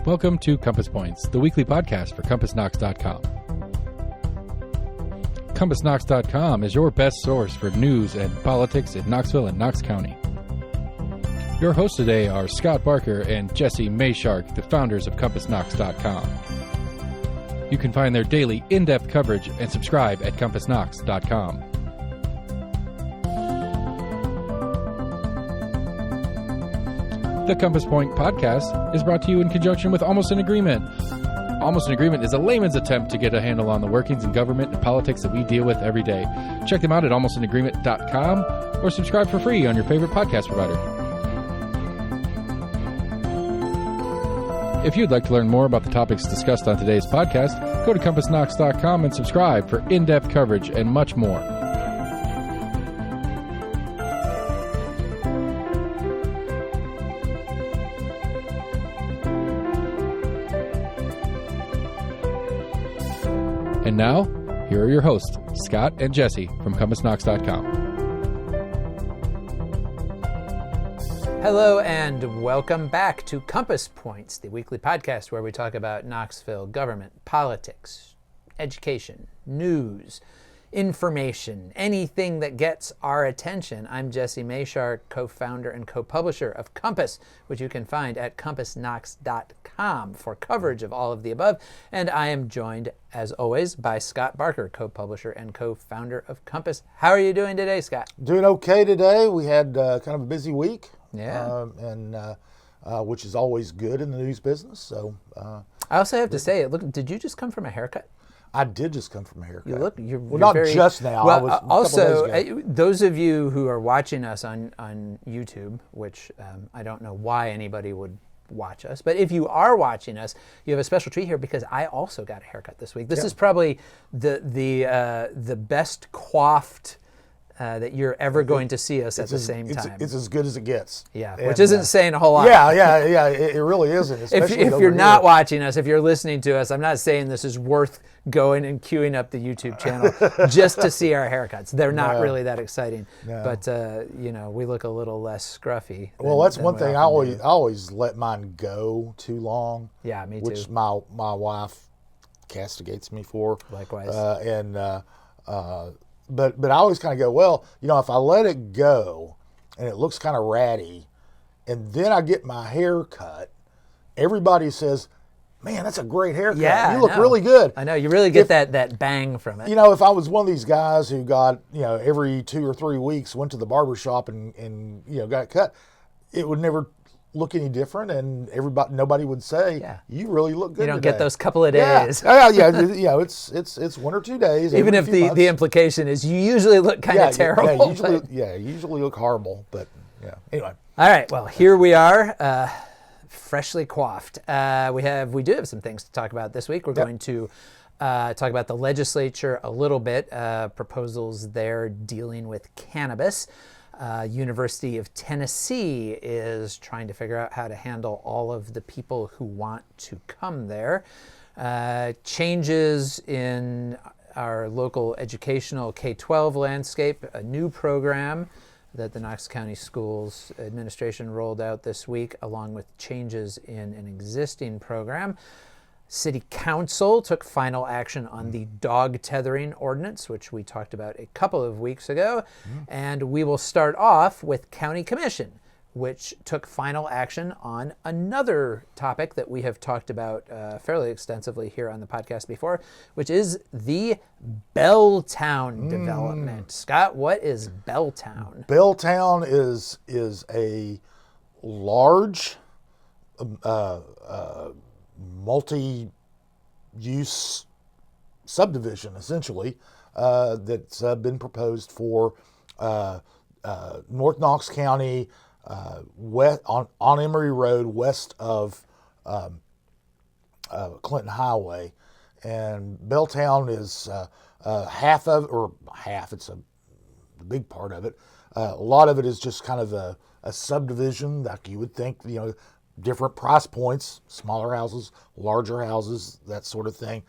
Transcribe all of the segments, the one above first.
Welcome to Compass Points, the weekly podcast for CompassKnox.com. CompassKnox.com is your best source for news and politics in Knoxville and Knox County. Your hosts today are Scott Barker and Jesse Mayshark, the founders of CompassKnox.com. You can find their daily in-depth coverage and subscribe at CompassKnox.com. The Compass Point podcast is brought to you in conjunction with Almost an Agreement. Almost an Agreement is a layman's attempt to get a handle on the workings in government and politics that we deal with every day. Check them out at almostanagreement.com or subscribe for free on your favorite podcast provider. If you'd like to learn more about the topics discussed on today's podcast, go to CompassKnox.com and subscribe for in-depth coverage and much more. And now, here are your hosts, Scott and Jesse from CompassKnox.com. Hello and welcome back to Compass Points, the weekly podcast where we talk about Knoxville government, politics, education, news, information, anything that gets our attention. I'm Jesse Mayshark, co-founder and co-publisher of Compass, which you can find at CompassKnox.com for coverage of all of the above. And I am joined, as always, by Scott Barker, co-publisher and co-founder of Compass. How are you doing today, Scott? Doing okay today. We had kind of a busy week, which is always good in the news business. So I also have to say, look, did you just come from a haircut? I did just come from a haircut. You're not very, just now. Well, I was a also, couple days ago. those of you who are watching us on YouTube, which I don't know why anybody would watch us, but if you are watching us, you have a special treat here because I also got a haircut this week. This is probably the best coiffed that you're ever going to see us at the same time. It's as good as it gets. Yeah, And, which isn't saying a whole lot. Yeah. It really isn't. Especially If you're not watching us, if you're listening to us, I'm not saying this is worth going and queuing up the YouTube channel just to see our haircuts. They're not really that exciting, but we look a little less scruffy. Well, that's one thing. I always let mine go too long. Yeah, me too. Which my wife castigates me for. Likewise. But I always kind of go, well, if I let it go and it looks kind of ratty, and then I get my hair cut, everybody says, man, that's a great haircut. Yeah, you look really good. I know. You really get that bang from it. If I was one of these guys who got, every 2 or 3 weeks went to the barber shop and got it cut, it would never look any different, and nobody would say, you really look good. You don't today. Get those couple of days. It's 1 or 2 days. Even if the implication is you usually look kind of terrible. Usually look horrible, but anyway. All right, well, here we are, freshly coiffed. We do have some things to talk about this week. We're going to talk about the legislature a little bit, proposals there dealing with cannabis. University of Tennessee is trying to figure out how to handle all of the people who want to come there. Changes in our local educational K-12 landscape, a new program that the Knox County Schools administration rolled out this week, along with changes in an existing program. City Council took final action on the dog-tethering ordinance, which we talked about a couple of weeks ago. And we will start off with County Commission, which took final action on another topic that we have talked about fairly extensively here on the podcast before, which is the Belltown development. Scott, what is Belltown? Belltown is a large multi-use subdivision, essentially, that's been proposed for North Knox County, west on Emory Road, west of Clinton Highway. And Belltown is half, it's the big part of it. A lot of it is just kind of a subdivision, like you would think, different price points, smaller houses, larger houses, that sort of thing.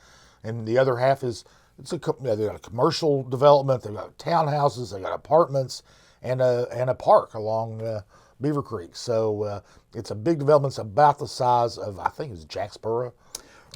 And the other half is, they got a commercial development, they've got townhouses, they got apartments, and a park along Beaver Creek. So it's a big development. It's about the size of, I think it's Jacksboro.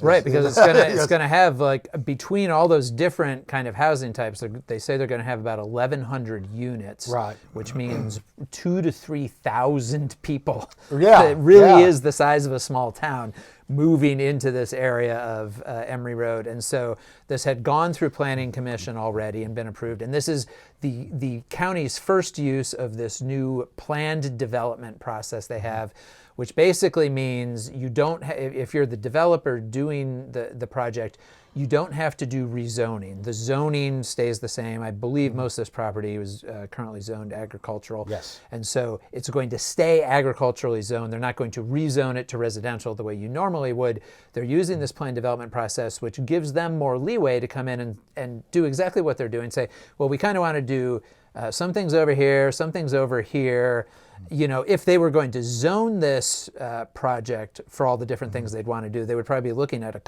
Right, because it's gonna have, like, between all those different kind of housing types, they say they're gonna have about 1,100 units, Right. which means 2,000 to 3,000 people. Yeah, It really yeah. is the size of a small town moving into this area of Emery Road. And so this had gone through Planning Commission already and been approved. And this is the county's first use of this new planned development process they have, which basically means you don't, if you're the developer doing the project, you don't have to do rezoning. The zoning stays the same. I believe most of this property was currently zoned agricultural. Yes. And so it's going to stay agriculturally zoned. They're not going to rezone it to residential the way you normally would. They're using this planned development process, which gives them more leeway to come in and do exactly what they're doing. Say, well, we kind of want to do some things over here, some things over here. You know, if they were going to zone this project for all the different things they'd want to do, they would probably be looking at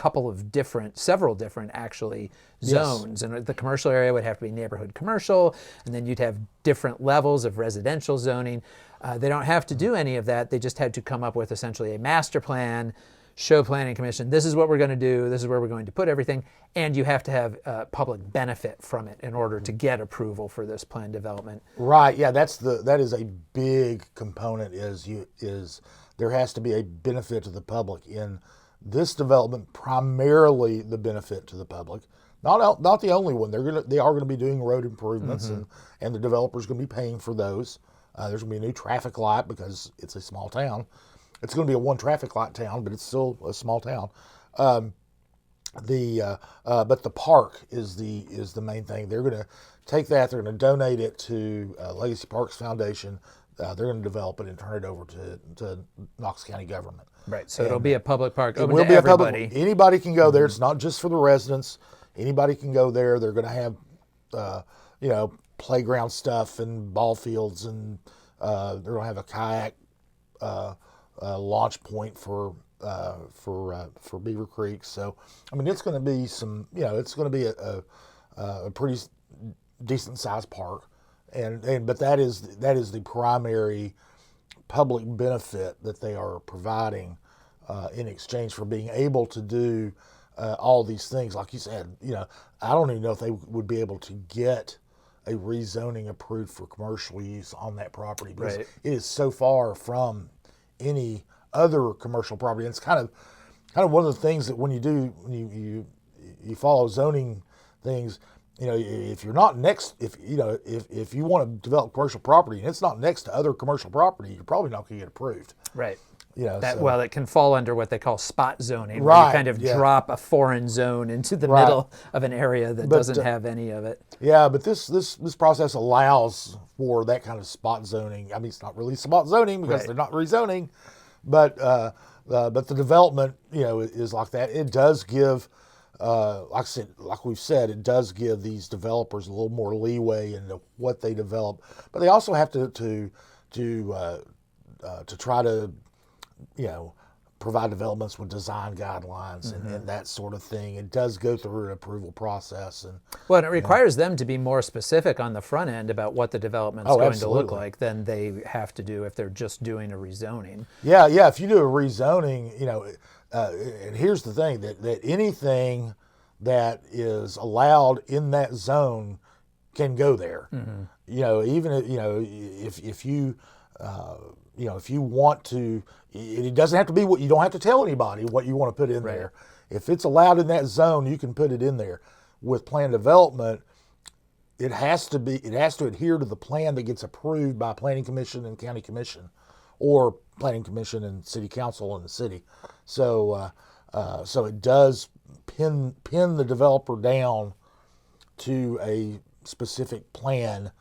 several different actually zones. And the commercial area would have to be neighborhood commercial, and then you'd have different levels of residential zoning. They don't have to do any of that. They just had to come up with essentially a master plan, show Planning Commission, this is what we're going to do, this is where we're going to put everything, and you have to have public benefit from it in order to get approval for this planned development. Right. Yeah, that is a big component. Is there has to be a benefit to the public in this development. Primarily the benefit to the public, not the only one. They are gonna be doing road improvements, and the developer's going to be paying for those. There's going to be a new traffic light because it's a small town. It's going to be a one traffic light town, but it's still a small town. But the park is the main thing. They're going to take that. They're going to donate it to Legacy Parks Foundation. They're going to develop it and turn it over to Knox County government. Right. So it'll be a public park open will to be everybody. Anybody can go there. It's not just for the residents. Anybody can go there. They're going to have playground stuff and ball fields, and they're going to have a kayak launch point for Beaver Creek. So, I mean, it's going to be it's going to be a pretty decent sized park, but that is the primary public benefit that they are providing in exchange for being able to do all these things. Like you said, I don't even know if they would be able to get a rezoning approved for commercial use on that property because Right. it is so far from any other commercial property. And it's kind of one of the things that when you follow zoning things, if you're not next, if you want to develop commercial property and it's not next to other commercial property, you're probably not going to get approved. Right. So- Well, it can fall under what they call spot zoning, where Right, you kind of yeah. drop a foreign zone into the Right. middle of an area that But, doesn't have any of it. Yeah, but this process allows for that kind of spot zoning. I mean, it's not really spot zoning because Right. they're not rezoning, but the development, is like that. It does give, like we've said, it does give these developers a little more leeway into what they develop, but they also have to try to, provide developments with design guidelines and that sort of thing. It does go through an approval process, and Well, and it requires them to be more specific on the front end about what the develoment's Oh, going to look absolutely. like than they have to do if they're just doing a rezoning. yeah. If you do a rezoning, and here's the thing that anything that is allowed in that zone can go there. Even if you if you want to, it doesn't have to be what you don't have to tell anybody what you want to put in Right. there. If it's allowed in that zone, you can put it in there. With planned development, it has to adhere to the plan that gets approved by Planning Commission and County Commission, or Planning Commission and City Council in the city. So it does pin the developer down to a specific plan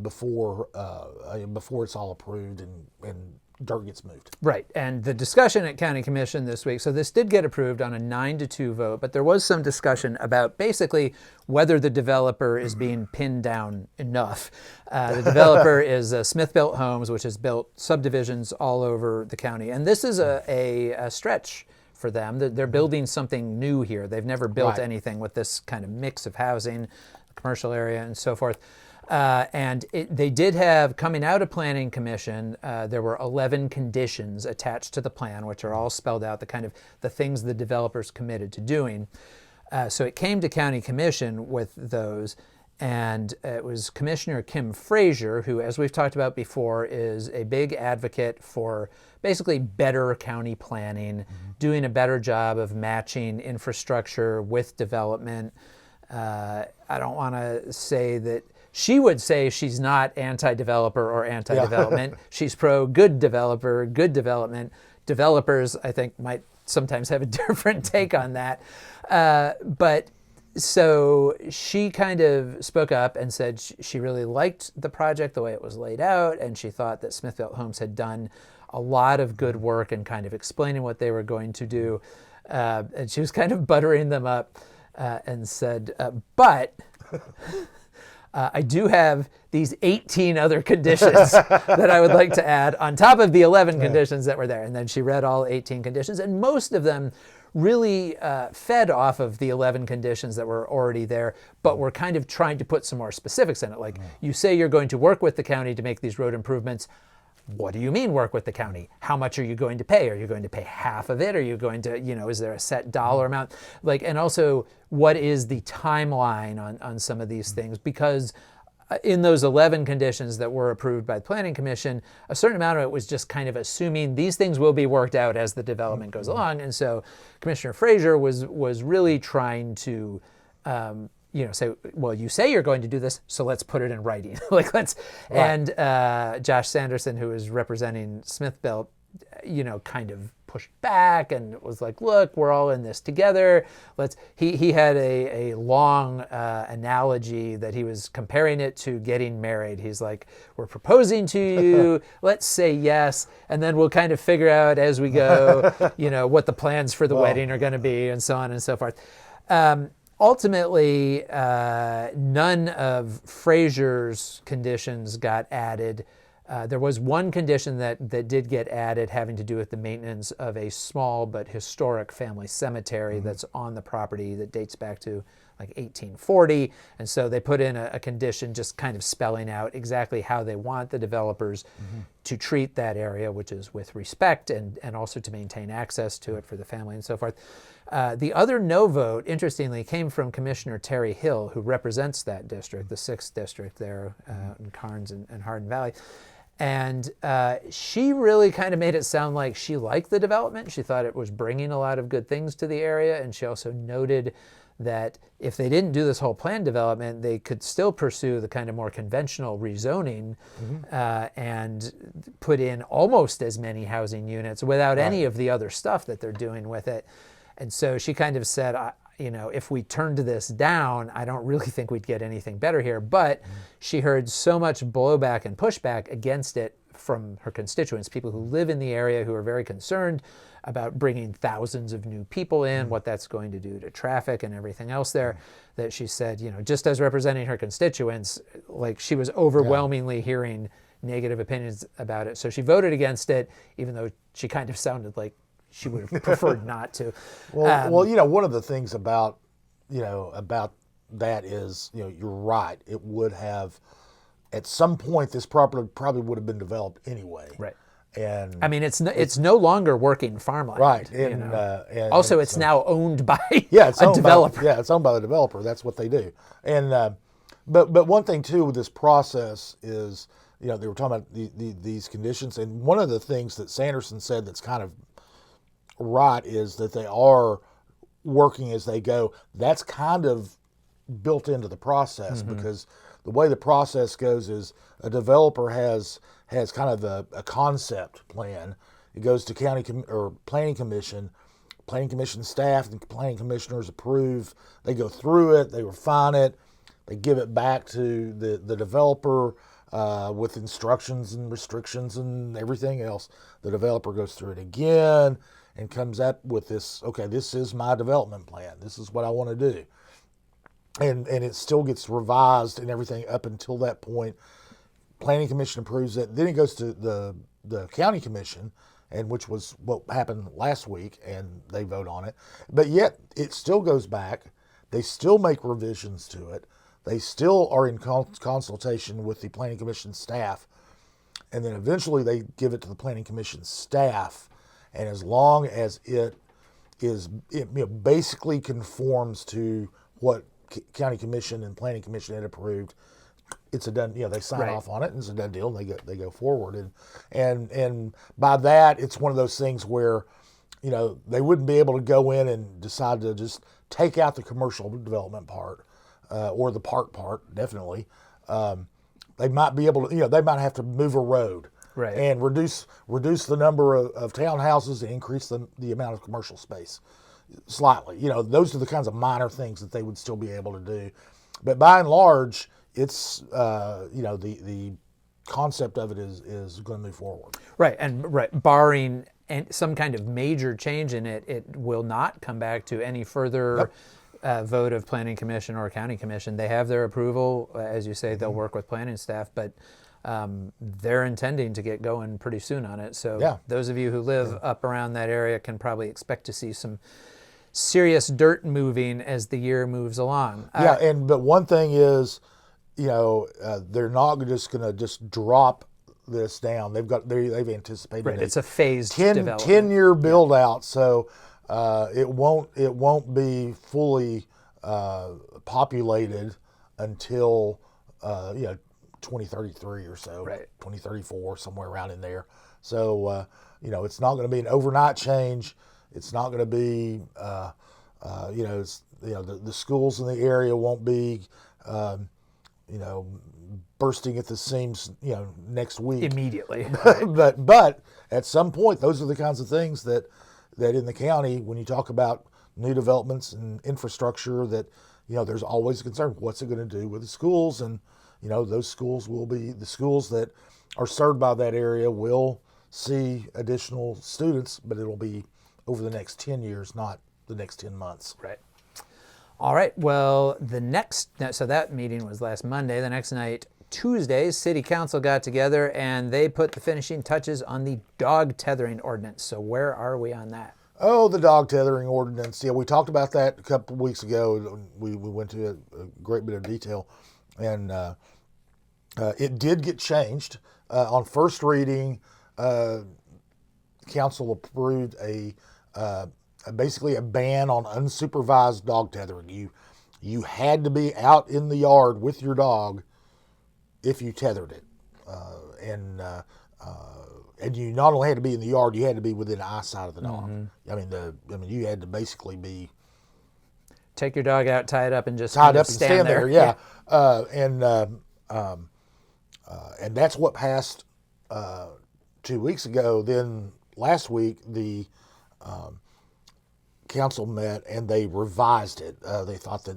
before it's all approved and dirt gets moved. Right, and the discussion at County Commission this week, so this did get approved on a 9-2 vote, but there was some discussion about basically whether the developer is being pinned down enough. The developer is Smith Built Homes, which has built subdivisions all over the county, and this is a stretch for them. They're building something new here. They've never built Right. anything with this kind of mix of housing, commercial area, and so forth. They did have, coming out of Planning Commission, there were 11 conditions attached to the plan, which are all spelled out, the things the developers committed to doing. So it came to County Commission with those, and it was Commissioner Kim Frazier, who, as we've talked about before, is a big advocate for basically better county planning, doing a better job of matching infrastructure with development. I don't want to say that she would say she's not anti-developer or anti-development. She's pro-good developer, good development. Developers, I think, might sometimes have a different take on that. But so she kind of spoke up and said she really liked the project, the way it was laid out, and she thought that Smithfield Homes had done a lot of good work in kind of explaining what they were going to do. And she was kind of buttering them up and said, but I do have these 18 other conditions that I would like to add on top of the 11 conditions that were there. And then she read all 18 conditions, and most of them really fed off of the 11 conditions that were already there, but we're kind of trying to put some more specifics in it. Like, you say you're going to work with the county to make these road improvements. What do you mean work with the county? How much are you going to pay? Are you going to pay half of it? Are you going to, is there a set dollar amount? And also, what is the timeline on some of these things? Because in those 11 conditions that were approved by the Planning Commission, a certain amount of it was just kind of assuming these things will be worked out as the development goes along. And so Commissioner Frazier was really trying to say, well, you say you're going to do this, so let's put it in writing. And Josh Sanderson, who is representing Smithville, kind of pushed back and was like, look, we're all in this together. He had a long analogy that he was comparing it to getting married. He's like, we're proposing to you, let's say yes, and then we'll kind of figure out as we go, what the plans for the wedding are going to be, and so on and so forth. Ultimately, none of Frazier's conditions got added. There was one condition that did get added having to do with the maintenance of a small but historic family cemetery that's on the property that dates back to like 1840. And so they put in a condition just kind of spelling out exactly how they want the developers to treat that area, which is with respect and also to maintain access to it for the family and so forth. The other no vote, interestingly, came from Commissioner Terry Hill, who represents that district, the 6th district there in Carnes and Hardin Valley. And she really kind of made it sound like she liked the development. She thought it was bringing a lot of good things to the area. And she also noted that if they didn't do this whole plan development, they could still pursue the kind of more conventional rezoning and put in almost as many housing units without any of the other stuff that they're doing with it. And so she kind of said, if we turned this down, I don't really think we'd get anything better here. But she heard so much blowback and pushback against it from her constituents, people who live in the area who are very concerned about bringing thousands of new people in, what that's going to do to traffic and everything else there, that she said, just as representing her constituents, like she was overwhelmingly hearing negative opinions about it. So she voted against it, even though she kind of sounded like she would have preferred not to. Well, one of the things about that is, you're right. It would have, at some point, this property probably would have been developed anyway. Right. And I mean, it's no longer working farmland. Right. And also, it's now owned by a developer. It's owned by the developer. That's what they do. And but one thing too with this process is, they were talking about these conditions, and one of the things that Sanderson said that's kind of right is that they are working as they go. That's kind of built into the process because the way the process goes is a developer has kind of a concept plan. It goes to planning commission staff and planning commissioners approve. They go through it, they refine it, they give it back to the developer with instructions and restrictions and everything else. The developer goes through it again and comes up with this, this is my development plan. This is what I want to do. And it still gets revised and everything up until that point. Planning Commission approves it. Then it goes to the County Commission, and which was what happened last week, and they vote on it. But yet it still goes back. They still make revisions to it. They still are in consultation with the Planning Commission staff, and then eventually they give it to the Planning Commission staff. And as long as it basically conforms to what County Commission and Planning Commission had approved, it's a done. They sign off on it, and it's a done deal. And they go forward, and by that, it's one of those things where, they wouldn't be able to go in and decide to just take out the commercial development part or the park part. Definitely, they might be able to. They might have to move a road. Right. And reduce the number of townhouses and increase the amount of commercial space slightly. Those are the kinds of minor things that they would still be able to do. But by and large, it's the concept of it is going to move forward. Right, barring some kind of major change in it, it will not come back to any further vote of Planning Commission or County Commission. They have their approval, as you say. They'll work with planning staff, but they're intending to get going pretty soon on it. So those of you who live up around that area can probably expect to see some serious dirt moving as the year moves along. But one thing is, they're not just going to just drop this down. They've anticipated it's a phased development. 10-year build out, so it won't be fully populated until 2033 or so, 2034, somewhere around in there. So, it's not going to be an overnight change. It's not going to be, the schools in the area won't be, bursting at the seams, next week. Immediately. But at some point, those are the kinds of things that in the county, when you talk about new developments and infrastructure, that, there's always a concern. What's it going to do with the schools? And, those schools will be, the schools that are served by that area will see additional students, but it'll be over the next 10 years, not the next 10 months. Right. All right. Well, so that meeting was last Monday. The next night, Tuesday, City Council got together and they put the finishing touches on the dog-tethering ordinance. So where are we on that? Oh, the dog-tethering ordinance. Yeah, we talked about that a couple of weeks ago. We went to a great bit of detail. And it did get changed. On first reading, council approved basically a ban on unsupervised dog tethering. You had to be out in the yard with your dog if you tethered it, and you not only had to be in the yard, you had to be within eyesight of the dog. Mm-hmm. You had to basically be. Take your dog out, tie it up, and just stand there. Yeah. And that's what passed 2 weeks ago. Then last week, the council met and they revised it. They thought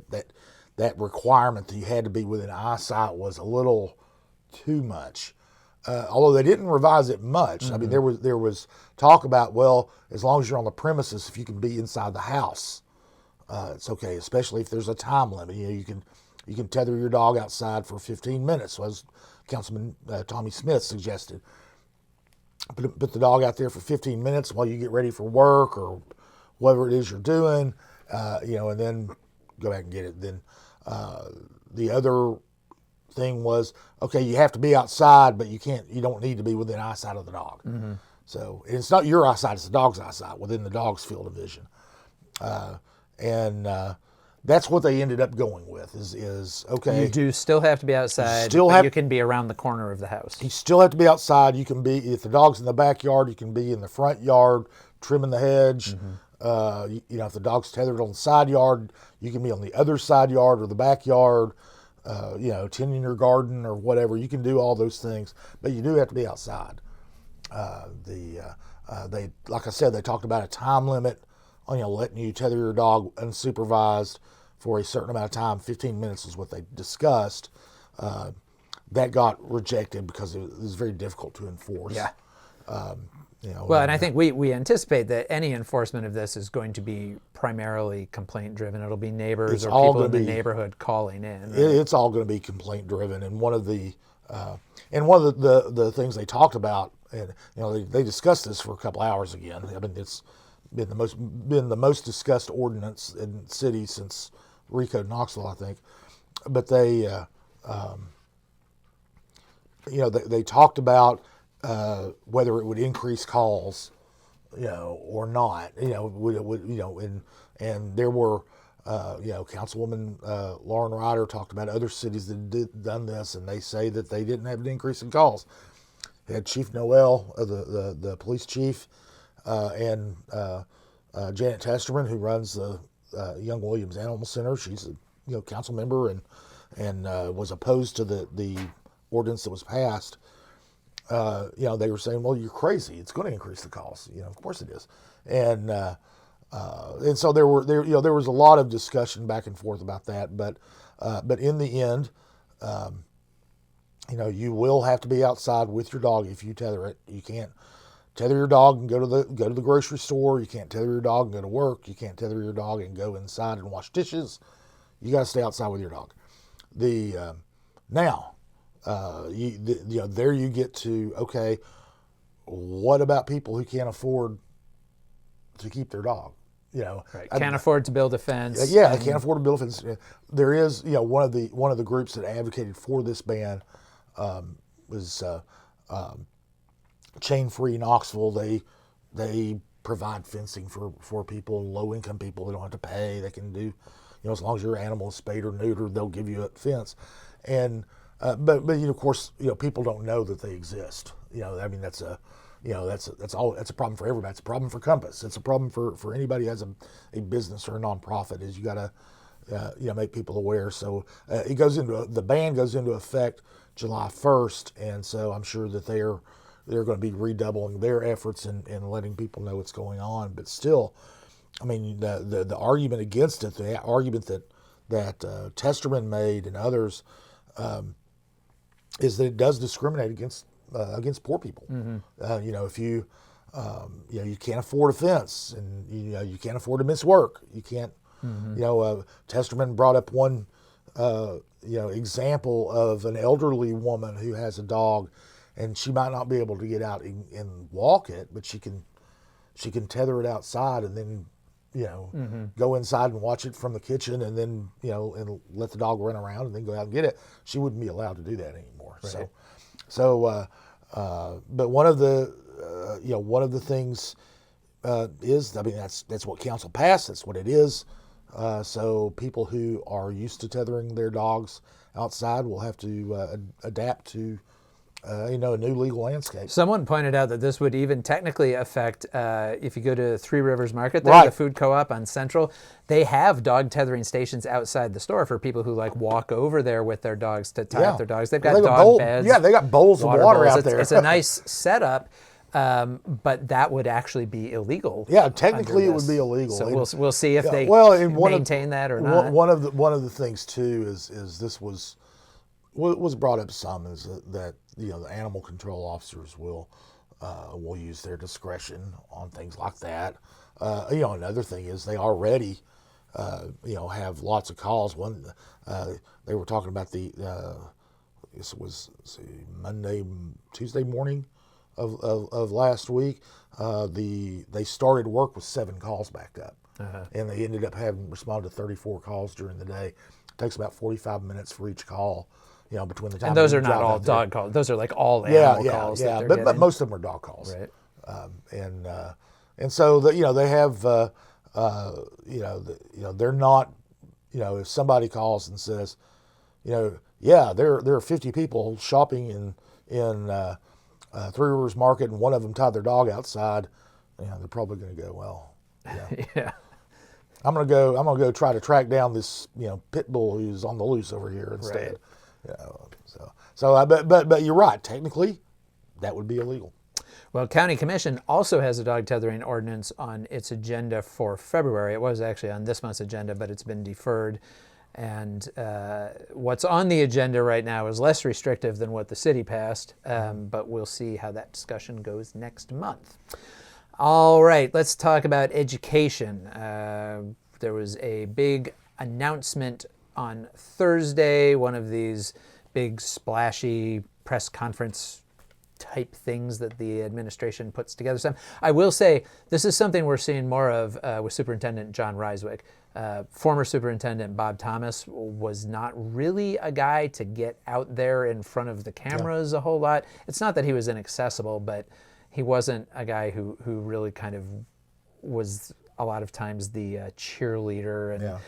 that requirement that you had to be within eyesight was a little too much. Although they didn't revise it much. Mm-hmm. I mean, there was talk about, well, as long as you're on the premises, if you can be inside the house, it's okay. Especially if there's a time limit. You can tether your dog outside for 15 minutes, as Councilman Tommy Smith suggested. Put the dog out there for 15 minutes while you get ready for work or whatever it is you're doing, and then go back and get it. Then the other thing was, okay, you have to be outside, but you don't need to be within eyesight of the dog. Mm-hmm. So it's not your eyesight, it's the dog's eyesight within the dog's field of vision. And that's what they ended up going with is okay. You do still have to be outside, but you can be around the corner of the house. You still have to be outside. You can be, if the dog's in the backyard, you can be in the front yard trimming the hedge. Mm-hmm. If the dog's tethered on the side yard, you can be on the other side yard or the backyard, tending your garden or whatever. You can do all those things, but you do have to be outside. Like I said, they talked about a time limit on letting you tether your dog unsupervised for a certain amount of time. 15 minutes is what they discussed. That got rejected because it was very difficult to enforce. Yeah. And I think we anticipate that any enforcement of this is going to be primarily complaint driven. It'll be neighbors or people in the neighborhood calling in. Right? It's all going to be complaint driven. And one of the things they talked about, and they discussed this for a couple hours again. I mean, it's been the most discussed ordinance in the city since Recode Knoxville, I think. but they they talked about whether it would increase calls, or not. Would it would and there were. Councilwoman Lauren Ryder talked about other cities that done this, and they say that they didn't have an increase in calls. They had Chief Noel, the police chief, and Janet Testerman, who runs the Young Williams Animal Center. She's a council member and was opposed to the ordinance that was passed. They were saying, "Well, you're crazy. It's going to increase the calls. Of course it is." And so there was a lot of discussion back and forth about that, but in the end, you will have to be outside with your dog if you tether it. You can't tether your dog and go to the grocery store. You can't tether your dog and go to work. You can't tether your dog and go inside and wash dishes. You got to stay outside with your dog. There you get to, okay, what about people who can't afford to keep their dog? Right. Can't afford to build a fence. Yeah, they can't afford to build a fence. There is, one of the groups that advocated for this ban was Chain Free Knoxville. They provide fencing for people, low income people. They don't have to pay. They can do, as long as your animal is spayed or neutered, they'll give you a fence. And but of course, people don't know that they exist. That's a problem for everybody. It's a problem for Compass. It's a problem for anybody who has a business or a nonprofit. Is you got to make people aware. So the ban goes into effect July 1st, and so I'm sure that they're going to be redoubling their efforts in letting people know what's going on. But still, the argument against it, the argument that Testerman made and others, is that it does discriminate against poor people. Mm-hmm. If you you can't afford a fence, and you can't afford to miss work. You can't. Mm-hmm. Testerman brought up one example of an elderly woman who has a dog, and she might not be able to get out and walk it, but she can tether it outside and then mm-hmm. go inside and watch it from the kitchen, and then and let the dog run around and then go out and get it. She wouldn't be allowed to do that anymore. Right. But one of the things is, that's what council passed. That's what it is. So people who are used to tethering their dogs outside will have to adapt to a new legal landscape. Someone pointed out that this would even technically affect if you go to Three Rivers Market, there, right. The food co-op on Central. They have dog tethering stations outside the store for people who walk over there with their dogs to tie up their dogs. They've got dog beds. Yeah, they got bowls of water out there. It's a nice setup. But that would actually be illegal. Yeah, technically it would be illegal. So we'll see if they maintain that or not. One of the things too is this was brought up some, is that the animal control officers will use their discretion on things like that. Another thing is they already have lots of calls. One they were talking about I guess it was Tuesday morning of last week, they started work with 7 calls backed up, and they ended up having responded to 34 calls during the day. It takes about 45 minutes for each call, between the time. And those are not all dog calls; those are all animal calls. Yeah, but most of them are dog calls, right? And so they have they're not, if somebody calls and says, there are 50 people shopping in Three Rivers Market, and one of them tied their dog outside, they're probably going to go, well, yeah. I'm going to go try to track down this, pit bull who's on the loose over here instead. Right. But you're right. Technically, that would be illegal. Well, County Commission also has a dog tethering ordinance on its agenda for February. It was actually on this month's agenda, but it's been deferred. And what's on the agenda right now is less restrictive than what the city passed, but we'll see how that discussion goes next month. All right, let's talk about education. There was a big announcement on Thursday, one of these big splashy press conference type things that the administration puts together. I will say this is something we're seeing more of with Superintendent John Ryswick. Former Superintendent Bob Thomas was not really a guy to get out there in front of the cameras a whole lot. It's not that he was inaccessible, but he wasn't a guy who really kind of was a lot of times the cheerleader. And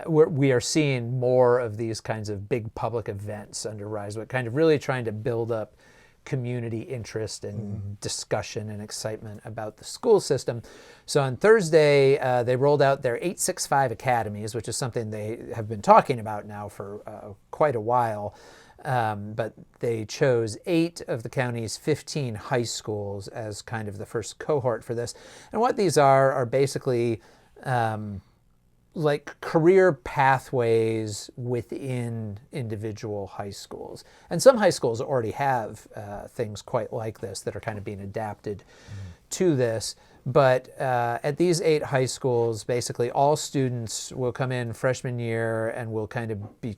we are seeing more of these kinds of big public events under Ryswick, kind of really trying to build up community interest and discussion and excitement about the school system. So on Thursday, they rolled out their 865 Academies, which is something they have been talking about now for quite a while. But they chose 8 of the county's 15 high schools as kind of the first cohort for this. And what these are basically like career pathways within individual high schools. And some high schools already have things quite like this that are kind of being adapted to this. But at these 8 high schools, basically all students will come in freshman year and will kind of be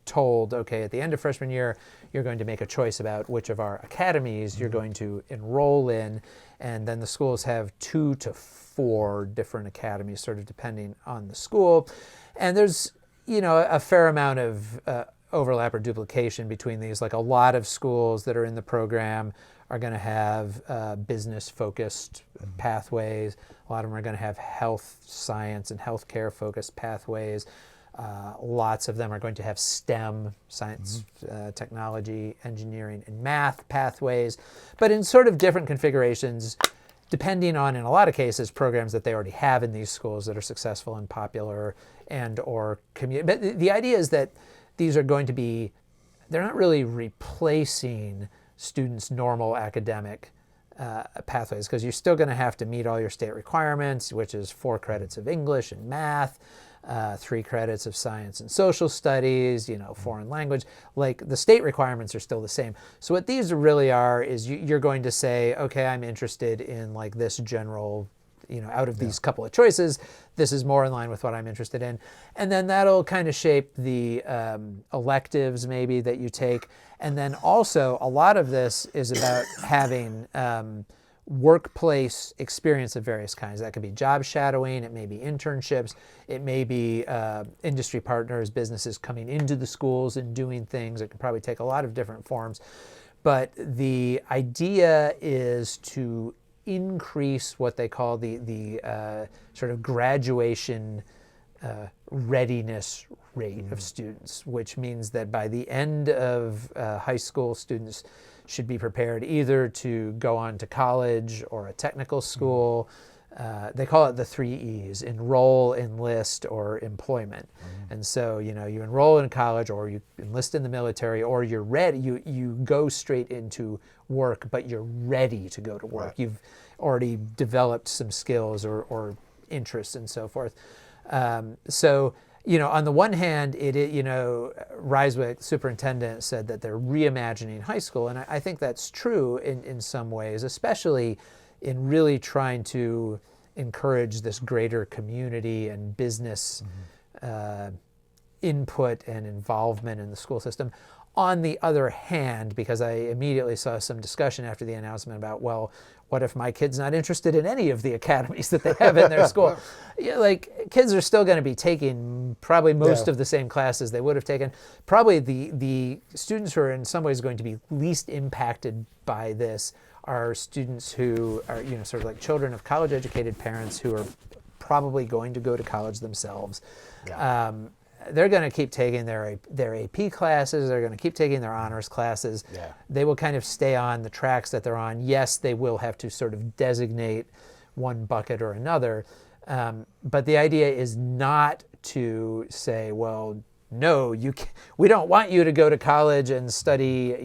told, okay, at the end of freshman year, you're going to make a choice about which of our academies you're going to enroll in. And then the schools have 2 to 4 different academies, sort of depending on the school. And there's, a fair amount of overlap or duplication between these. Like a lot of schools that are in the program are going to have business-focused pathways. A lot of them are going to have health science and healthcare-focused pathways. Lots of them are going to have STEM, science, technology, engineering, and math pathways, but in sort of different configurations, depending on, in a lot of cases, programs that they already have in these schools that are successful and popular and or community. But the idea is that these are going to be, they're not really replacing students' normal academic pathways, because you're still going to have to meet all your state requirements, which is 4 credits of English and math, 3 credits of science and social studies, foreign language. Like the state requirements are still the same. So what these really are is you're going to say, okay, I'm interested in like this general, out of these couple of choices, this is more in line with what I'm interested in. And then that'll kind of shape the electives maybe that you take. And then also a lot of this is about having workplace experience of various kinds. That could be job shadowing, it may be internships, it may be industry partners, businesses coming into the schools and doing things. It can probably take a lot of different forms. But the idea is to increase what they call the sort of graduation readiness rate of students, which means that by the end of high school, students should be prepared either to go on to college or a technical school. They call it the 3 E's: enroll, enlist, or employment. And so, you enroll in college, or you enlist in the military, or you're ready, you go straight into work, but you're ready to go to work. Right. You've already developed some skills or interests and so forth. So, on the one hand, Ryswick, superintendent, said that they're reimagining high school, and I think that's true in some ways, especially in really trying to encourage this greater community and business input and involvement in the school system. On the other hand, because I immediately saw some discussion after the announcement about, well, what if my kid's not interested in any of the academies that they have in their school? Like, kids are still going to be taking probably most of the same classes they would have taken. Probably the students who are in some ways going to be least impacted by this are students who are, sort of like children of college-educated parents who are probably going to go to college themselves. Yeah. They're going to keep taking their AP classes. They're going to keep taking their honors classes. Yeah. They will kind of stay on the tracks that they're on. Yes, they will have to sort of designate one bucket or another. But the idea is not to say, well, no, we don't want you to go to college and study,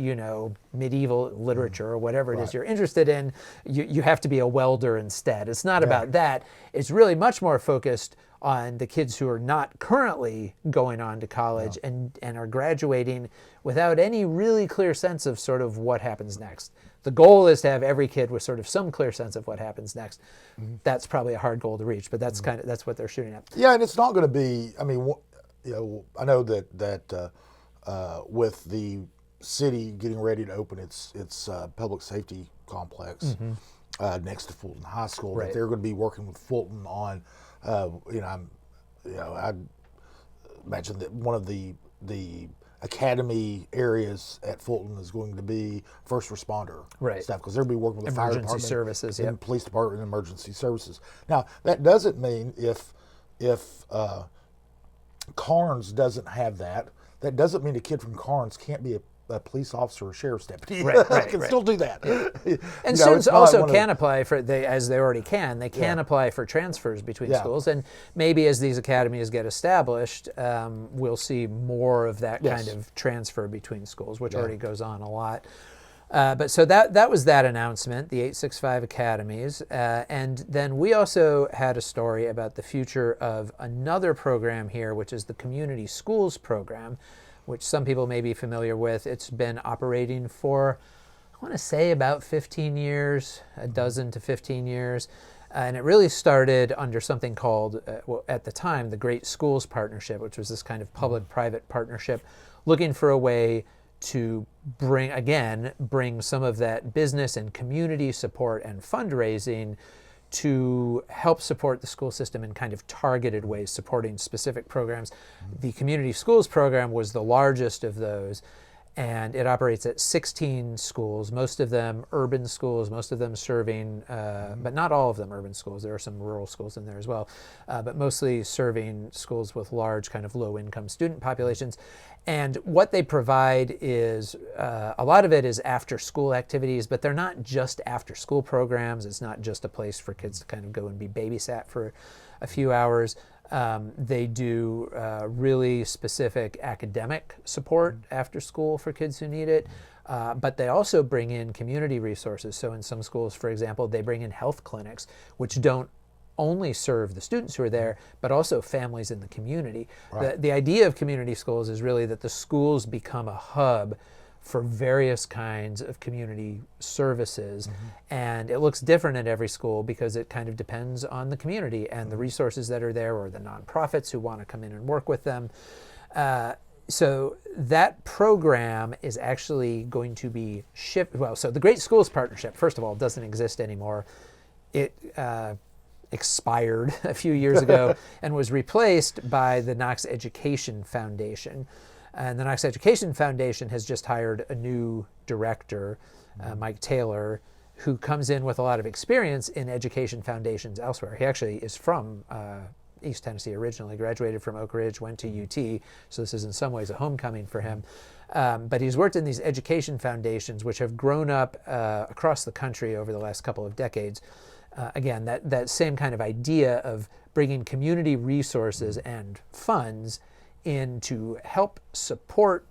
medieval literature or whatever it is you're interested in. You have to be a welder instead. It's not about that. It's really much more focused on the kids who are not currently going on to college and are graduating without any really clear sense of sort of what happens next. The goal is to have every kid with sort of some clear sense of what happens next. That's probably a hard goal to reach, but that's that's what they're shooting at. Yeah, and it's not going to be, I mean, I know that with the city getting ready to open its public safety complex next to Fulton High School. Right. That they're going to be working with Fulton on, I imagine that one of the academy areas at Fulton is going to be first responder stuff, because they'll be working with the fire department, emergency services, and police department, and emergency services. Now, that doesn't mean if Carnes doesn't have that doesn't mean a kid from Carnes can't be a police officer or sheriff's deputy. Can still do that. And students also can apply for, as they already can, they can apply for transfers between schools. And maybe as these academies get established, we'll see more of that kind of transfer between schools, which already goes on a lot. But so that was that announcement, the 865 Academies. And then we also had a story about the future of another program here, which is the Community Schools program, which some people may be familiar with. It's been operating for, I want to say, about 15 years, a dozen to 15 years. And it really started under something called, at the time, the Great Schools Partnership, which was this kind of public-private partnership looking for a way to bring some of that business and community support and fundraising to help support the school system in kind of targeted ways, supporting specific programs. The Community Schools program was the largest of those, and it operates at 16 schools, most of them urban schools, most of them serving, but not all of them urban schools. There are some rural schools in there as well, but mostly serving schools with large kind of low-income student populations. And what they provide is, a lot of it is after-school activities, but they're not just after-school programs. It's not just a place for kids to kind of go and be babysat for a few hours. They do really specific academic support after school for kids who need it, but they also bring in community resources. So in some schools, for example, they bring in health clinics, which don't only serve the students who are there, but also families in the community. Right. The idea of community schools is really that the schools become a hub for various kinds of community services. And it looks different at every school because it kind of depends on the community and the resources that are there, or the nonprofits who want to come in and work with them. So that program is actually going to be shifted. Well, so the Great Schools Partnership, first of all, doesn't exist anymore. It expired a few years ago and was replaced by the Knox Education Foundation. And the Knox Education Foundation has just hired a new director, Mike Taylor, who comes in with a lot of experience in education foundations elsewhere. He actually is from East Tennessee originally, graduated from Oak Ridge, went to UT, so this is in some ways a homecoming for him. But he's worked in these education foundations, which have grown up across the country over the last couple of decades. Again, that same kind of idea of bringing community resources and funds in to help support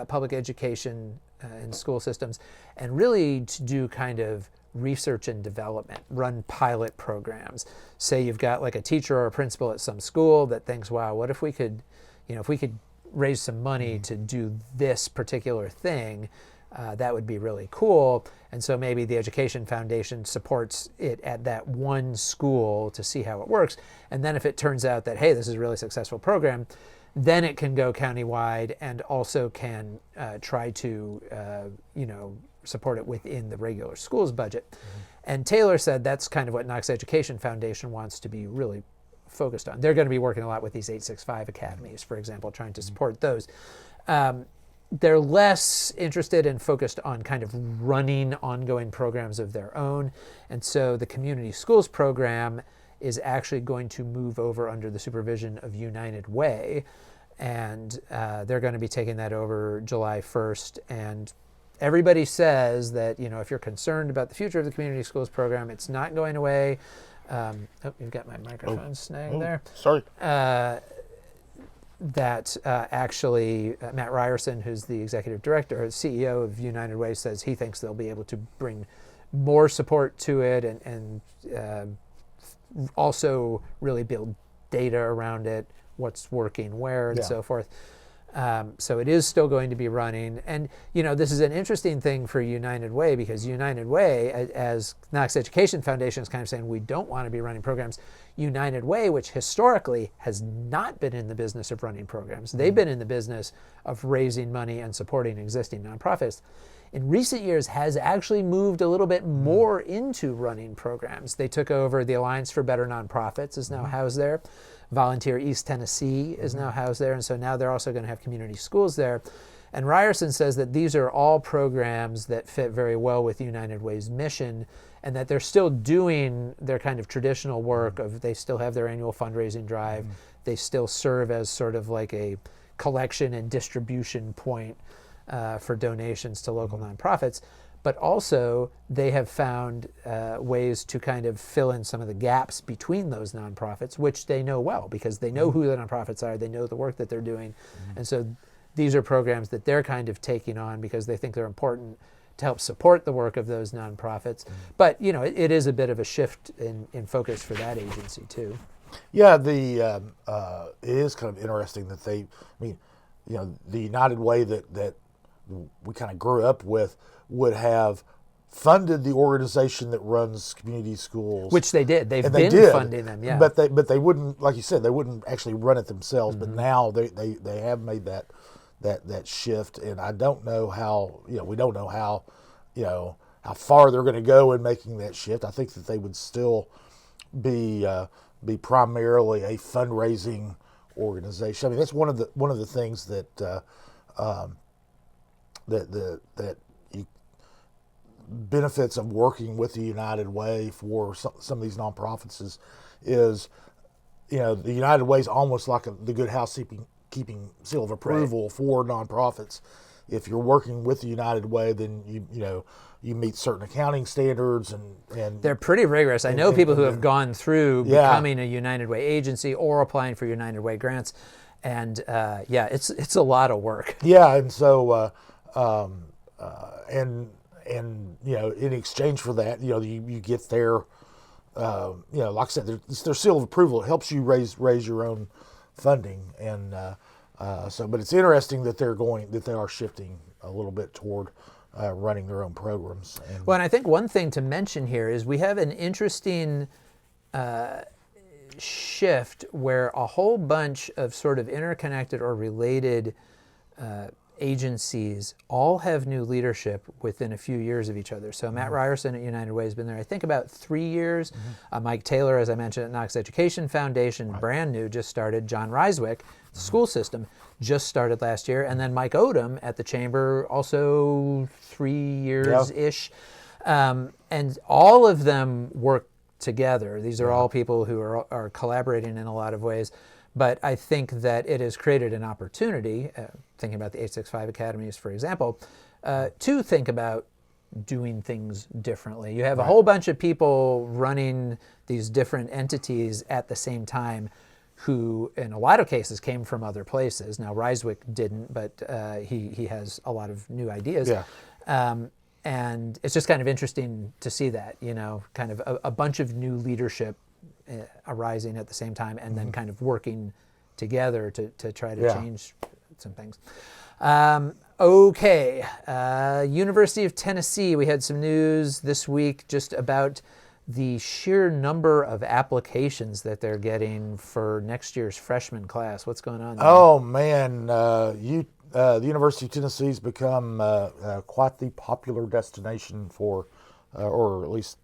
public education in school systems, and really to do kind of research and development, run pilot programs. Say you've got like a teacher or a principal at some school that thinks, wow, what if we could raise some money to do this particular thing, that would be really cool. And so maybe the Education Foundation supports it at that one school to see how it works. And then if it turns out that, hey, this is a really successful program, then it can go countywide and also can try to, support it within the regular schools budget. And Taylor said that's kind of what Knox Education Foundation wants to be really focused on. They're going to be working a lot with these 865 academies, for example, trying to support those. They're less interested and focused on kind of running ongoing programs of their own. And so the Community Schools program is actually going to move over under the supervision of United Way. And they're going to be taking that over July 1st. And everybody says that, if you're concerned about the future of the Community Schools program, it's not going away. You've got my microphone snagged there. Sorry. That actually Matt Ryerson, who's the executive director or CEO of United Way, says he thinks they'll be able to bring more support to it and also really build data around it, what's working where, and so forth. So it is still going to be running. And, this is an interesting thing for United Way, because United Way, as Knox Education Foundation is kind of saying, we don't want to be running programs. United Way, which historically has not been in the business of running programs, they've been in the business of raising money and supporting existing nonprofits, in recent years has actually moved a little bit more into running programs. They took over the Alliance for Better Nonprofits, is now housed there. Volunteer East Tennessee is now housed there, and so now they're also going to have community schools there. And Ryerson says that these are all programs that fit very well with United Way's mission, and that they're still doing their kind of traditional work of, they still have their annual fundraising drive. They still serve as sort of like a collection and distribution point for donations to local nonprofits. But also they have found ways to kind of fill in some of the gaps between those nonprofits, which they know well, because they know who the nonprofits are, they know the work that they're doing. And so these are programs that they're kind of taking on because they think they're important to help support the work of those nonprofits. But, it is a bit of a shift in focus for that agency too. Yeah, it is kind of interesting that the United Way that we kind of grew up with would have funded the organization that runs community schools, which they did. They've been funding them, yeah. But they wouldn't, like you said, they wouldn't actually run it themselves. But now they have made that shift, and I don't know how. We don't know how far they're going to go in making that shift. I think that they would still be primarily a fundraising organization. I mean, that's one of the things that benefits of working with the United Way for some of these nonprofits is the United Way is almost like the good housekeeping seal of approval for nonprofits. If you're working with the United Way, then you meet certain accounting standards and they're pretty rigorous. I know people who have gone through becoming a United Way agency or applying for United Way grants, and it's a lot of work. Yeah, and so in exchange for that, you get their like I said, it's their seal of approval. It helps you raise your own funding, and but it's interesting that they are shifting a little bit toward running their own programs. And I think one thing to mention here is we have an interesting shift where a whole bunch of sort of interconnected or related agencies all have new leadership within a few years of each other. So Matt Ryerson at United Way has been there, I think, about 3 years. Mike Taylor, as I mentioned, at Knox Education Foundation, brand new, just started. John Ryswick, the school system, just started last year. And then Mike Odom at the Chamber, also 3 years-ish. And all of them work together. These are all people who are collaborating in a lot of ways. But I think that it has created an opportunity, thinking about the 865 Academies, for example, to think about doing things differently. You have a whole bunch of people running these different entities at the same time who, in a lot of cases, came from other places. Now, Ryswick didn't, but he has a lot of new ideas. Yeah. And it's just kind of interesting to see that, kind of a bunch of new leadership arising at the same time, and then kind of working together to try to change some things. University of Tennessee, we had some news this week just about the sheer number of applications that they're getting for next year's freshman class. What's going on there? Oh, man. The University of Tennessee has become quite the popular destination for, or at least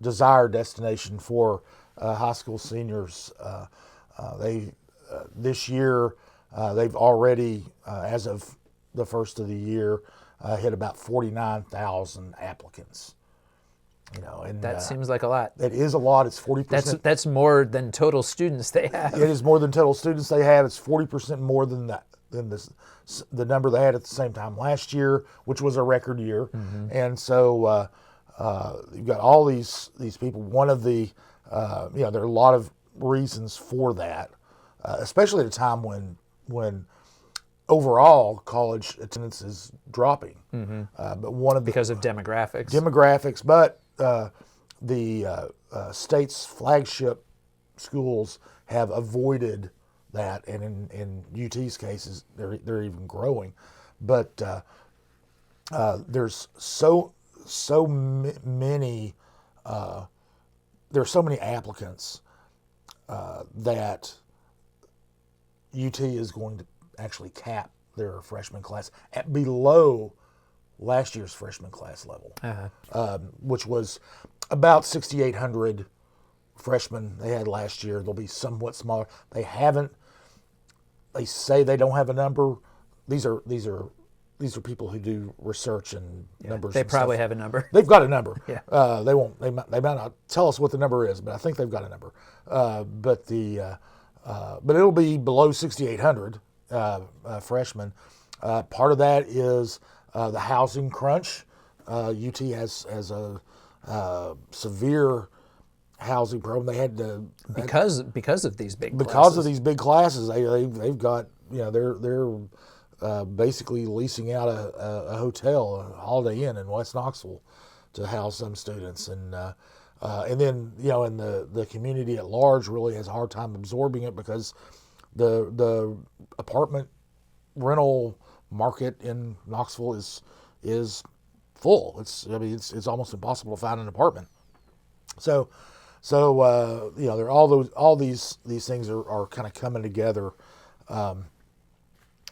desired destination for high school seniors. This year, they've already, as of the first of the year, hit about 49,000 applicants. And that seems like a lot. It is a lot. It's 40%. That's more than total students they have. It is more than total students they have. It's 40% more than the number they had at the same time last year, which was a record year. And so you've got all these people. One of the there are a lot of reasons for that, especially at a time when overall college attendance is dropping. But one of because of demographics. But the state's flagship schools have avoided that, and in UT's cases, they're even growing. But there's so many there's so many applicants that UT is going to actually cap their freshman class at below last year's freshman class level, which was about 6,800 freshmen they had last year. They'll be somewhat smaller. They say they don't have a number. These are people who do research and numbers. They probably have a number. They've got a number. Yeah. They might not tell us what the number is, but I think they've got a number. But it'll be below 6,800 freshmen. Part of that is the housing crunch. UT has a severe housing problem. They had to because of these big of these big classes. They've got they're basically leasing out a hotel, a Holiday Inn in West Knoxville, to house some students, and then and the community at large really has a hard time absorbing it because the apartment rental market in Knoxville is full. It's almost impossible to find an apartment. So there are all these things are kind of coming together.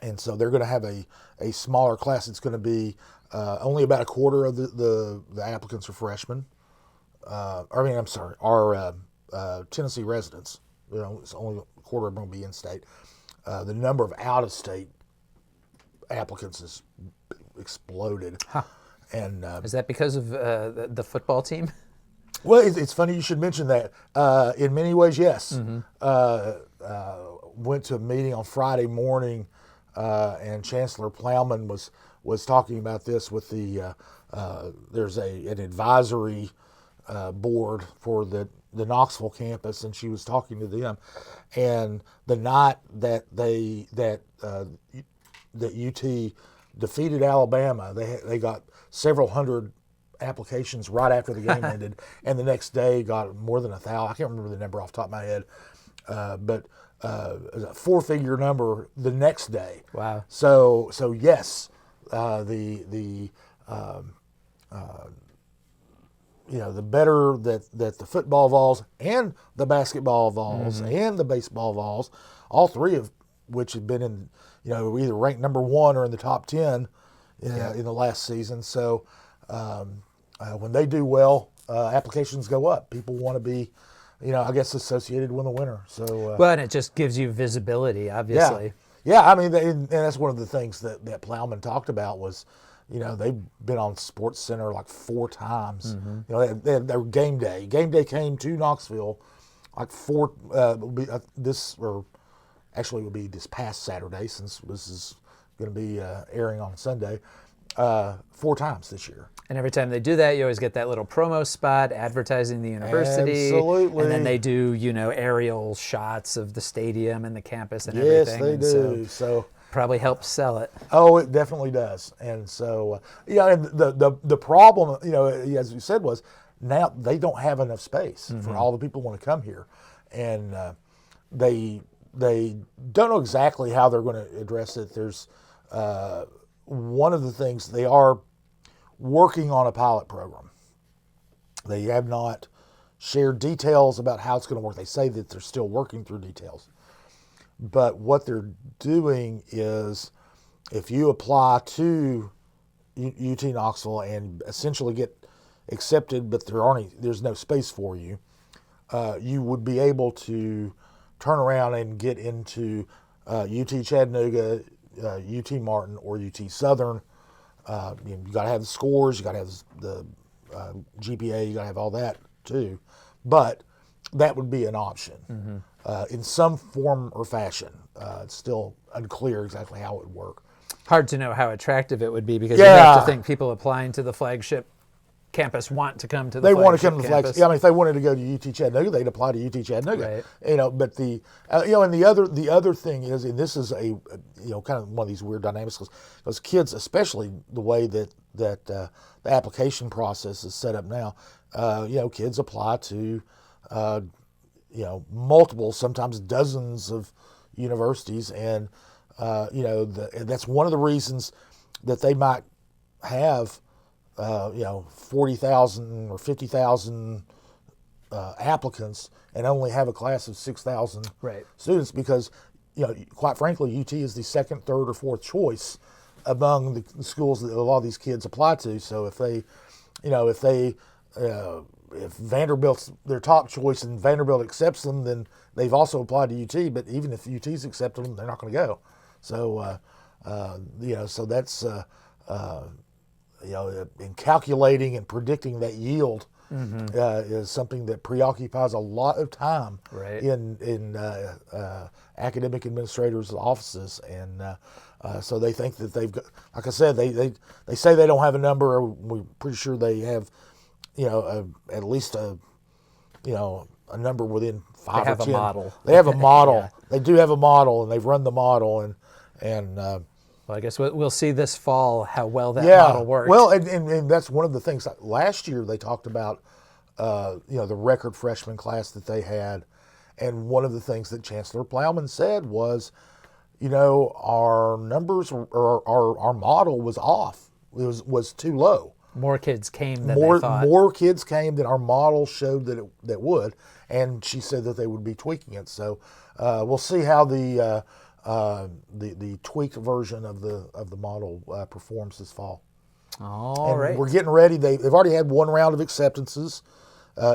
And so they're going to have a smaller class. It's going to be only about a quarter of the applicants are freshmen. Are Tennessee residents. It's only a quarter of them will be in-state. The number of out-of-state applicants has exploded. Huh. And is that because of the football team? Well, it's funny you should mention that. In many ways, yes. Mm-hmm. Went to a meeting on Friday morning. And Chancellor Plowman was talking about this with there's an advisory board for the Knoxville campus, and she was talking to them. And the night that UT defeated Alabama, they got several hundred applications right after the game ended, and the next day got more than 1,000. I can't remember the number off the top of my head, but. A 4-figure number the next day. Wow. So yes, the better that the football Vols and the basketball Vols and the baseball Vols, all three of which have been in either ranked number 1 or in the top 10 in the last season. So when they do well, applications go up. People want to be. I guess associated with the winner. So well, and it just gives you visibility, obviously. Yeah. I mean, and that's one of the things that Plowman talked about was, they've been on Sports Center like 4 times. Mm-hmm. They had their game day. Game day came to Knoxville like 4. Actually, it will be this past Saturday since this is going to be airing on Sunday. 4 times this year. And every time they do that, you always get that little promo spot advertising the university. Absolutely. And then they do, aerial shots of the stadium and the campus and yes, everything. Yes, they do. So probably helps sell it. Oh, it definitely does. And so, and the problem, as you said, was now they don't have enough space for all the people who want to come here. And they don't know exactly how they're going to address it. There's one of the things they are working on a pilot program. They have not shared details about how it's going to work. They say that they're still working through details. But what they're doing is if you apply to UT Knoxville and essentially get accepted, but there's no space for you, you would be able to turn around and get into UT Chattanooga, UT Martin, or UT Southern. You got to have the scores, you got to have the GPA, you got to have all that too. But that would be an option in some form or fashion. It's still unclear exactly how it would work. Hard to know how attractive it would be because you have to think people applying to the flagship campus want to come to the flagship campus. They want to come to the flagship. Yeah, I mean, if they wanted to go to UT Chattanooga, they'd apply to UT Chattanooga. Right. But and the other thing is, and this is a kind of one of these weird dynamics because kids, especially the way that the application process is set up now, kids apply to multiple, sometimes dozens of universities, and that's one of the reasons that they might have 40,000 or 50,000 applicants and only have a class of 6,000 students, because quite frankly, UT is the second, third, or fourth choice among the schools that a lot of these kids apply to. So if Vanderbilt's their top choice and Vanderbilt accepts them, then they've also applied to UT. But even if UT's accepted them, they're not going to go. So so that's in calculating and predicting that yield is something that preoccupies a lot of time in academic administrators' offices, and so they think that they've got, like I said, they say they don't have a number. We're pretty sure they have, at least a number within 5 or 10. They have a model. They have a model. Yeah. They do have a model, and they've run the model, and well, I guess we'll see this fall how well that model works. Well, and that's one of the things. Last year they talked about, the record freshman class that they had, and one of the things that Chancellor Plowman said was, our numbers or our model was off. It was too low. More kids came than they thought. More kids came than our model showed that would, and she said that they would be tweaking it. So we'll see how the tweaked version of the model performs this fall. All right. We're getting ready. They've already had one round of acceptances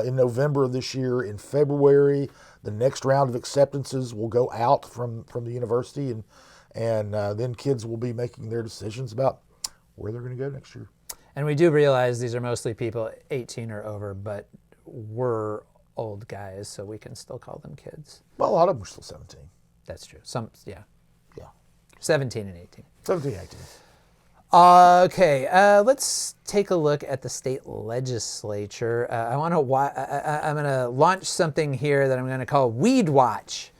in November of this year. In February, the next round of acceptances will go out from the university, and then kids will be making their decisions about where they're going to go next year. And we do realize these are mostly people 18 or over, but we're old guys, so we can still call them kids. Well, a lot of them are still 17. That's true. Some, yeah. 17 and 18. 17 and 18. Okay, let's take a look at the state legislature. I'm going to launch something here that I'm going to call Weed Watch.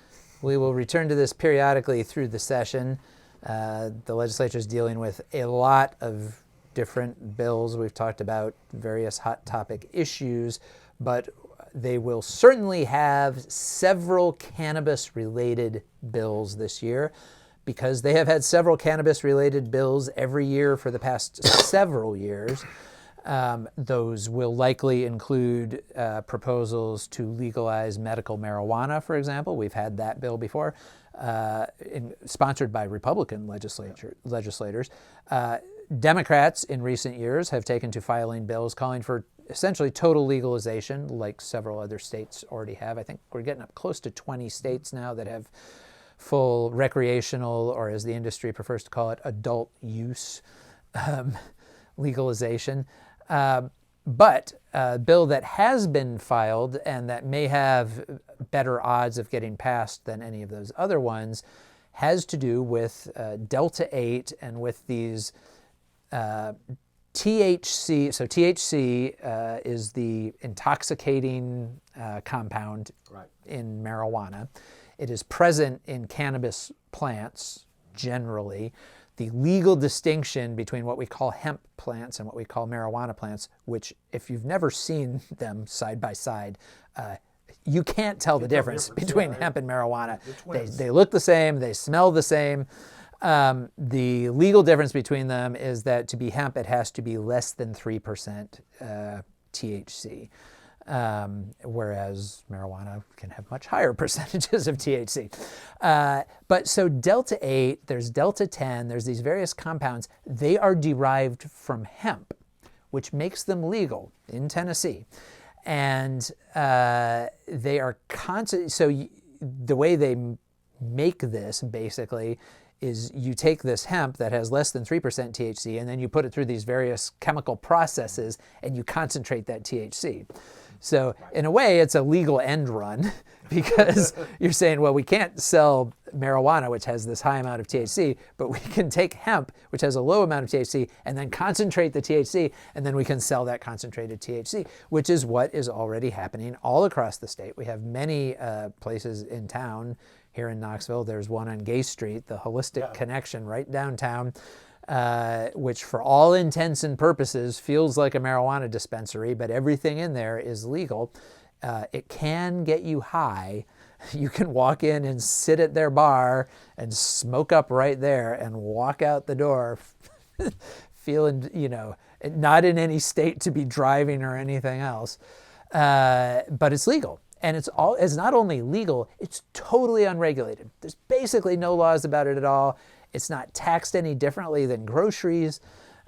We will return to this periodically through the session. The legislature is dealing with a lot of different bills. We've talked about various hot topic issues, but they will certainly have several cannabis-related bills this year, because they have had several cannabis-related bills every year for the past several years. Those will likely include proposals to legalize medical marijuana, for example. We've had that bill before, sponsored by Republican legislators. Democrats in recent years have taken to filing bills calling for essentially total legalization, like several other states already have. I think we're getting up close to 20 states now that have full recreational, or as the industry prefers to call it, adult use legalization. But a bill that has been filed and that may have better odds of getting passed than any of those other ones has to do with Delta-8 and with these THC. So THC is the intoxicating compound in marijuana. It is present in cannabis plants generally. The legal distinction between what we call hemp plants and what we call marijuana plants, which if you've never seen them side by side, you can't tell the difference between hemp and marijuana. They look the same, they smell the same. The legal difference between them is that to be hemp, it has to be less than 3% THC. Whereas marijuana can have much higher percentages of THC. But so Delta-8, there's Delta-10, there's these various compounds. They are derived from hemp, which makes them legal in Tennessee. And they are so the way they make this basically is you take this hemp that has less than 3% THC, and then you put it through these various chemical processes, and you concentrate that THC. So in a way, it's a legal end run, because you're saying, well, we can't sell marijuana, which has this high amount of THC, but we can take hemp, which has a low amount of THC, and then concentrate the THC, and then we can sell that concentrated THC, which is what is already happening all across the state. We have many places in town. Here in Knoxville, there's one on Gay Street, the Holistic Connection right downtown, which for all intents and purposes feels like a marijuana dispensary, but everything in there is legal. It can get you high, You can walk in and sit at their bar and smoke up right there and walk out the door feeling, not in any state to be driving or anything else. But it's legal. And it's not only legal, it's totally unregulated. There's basically no laws about it at all. It's not taxed any differently than groceries.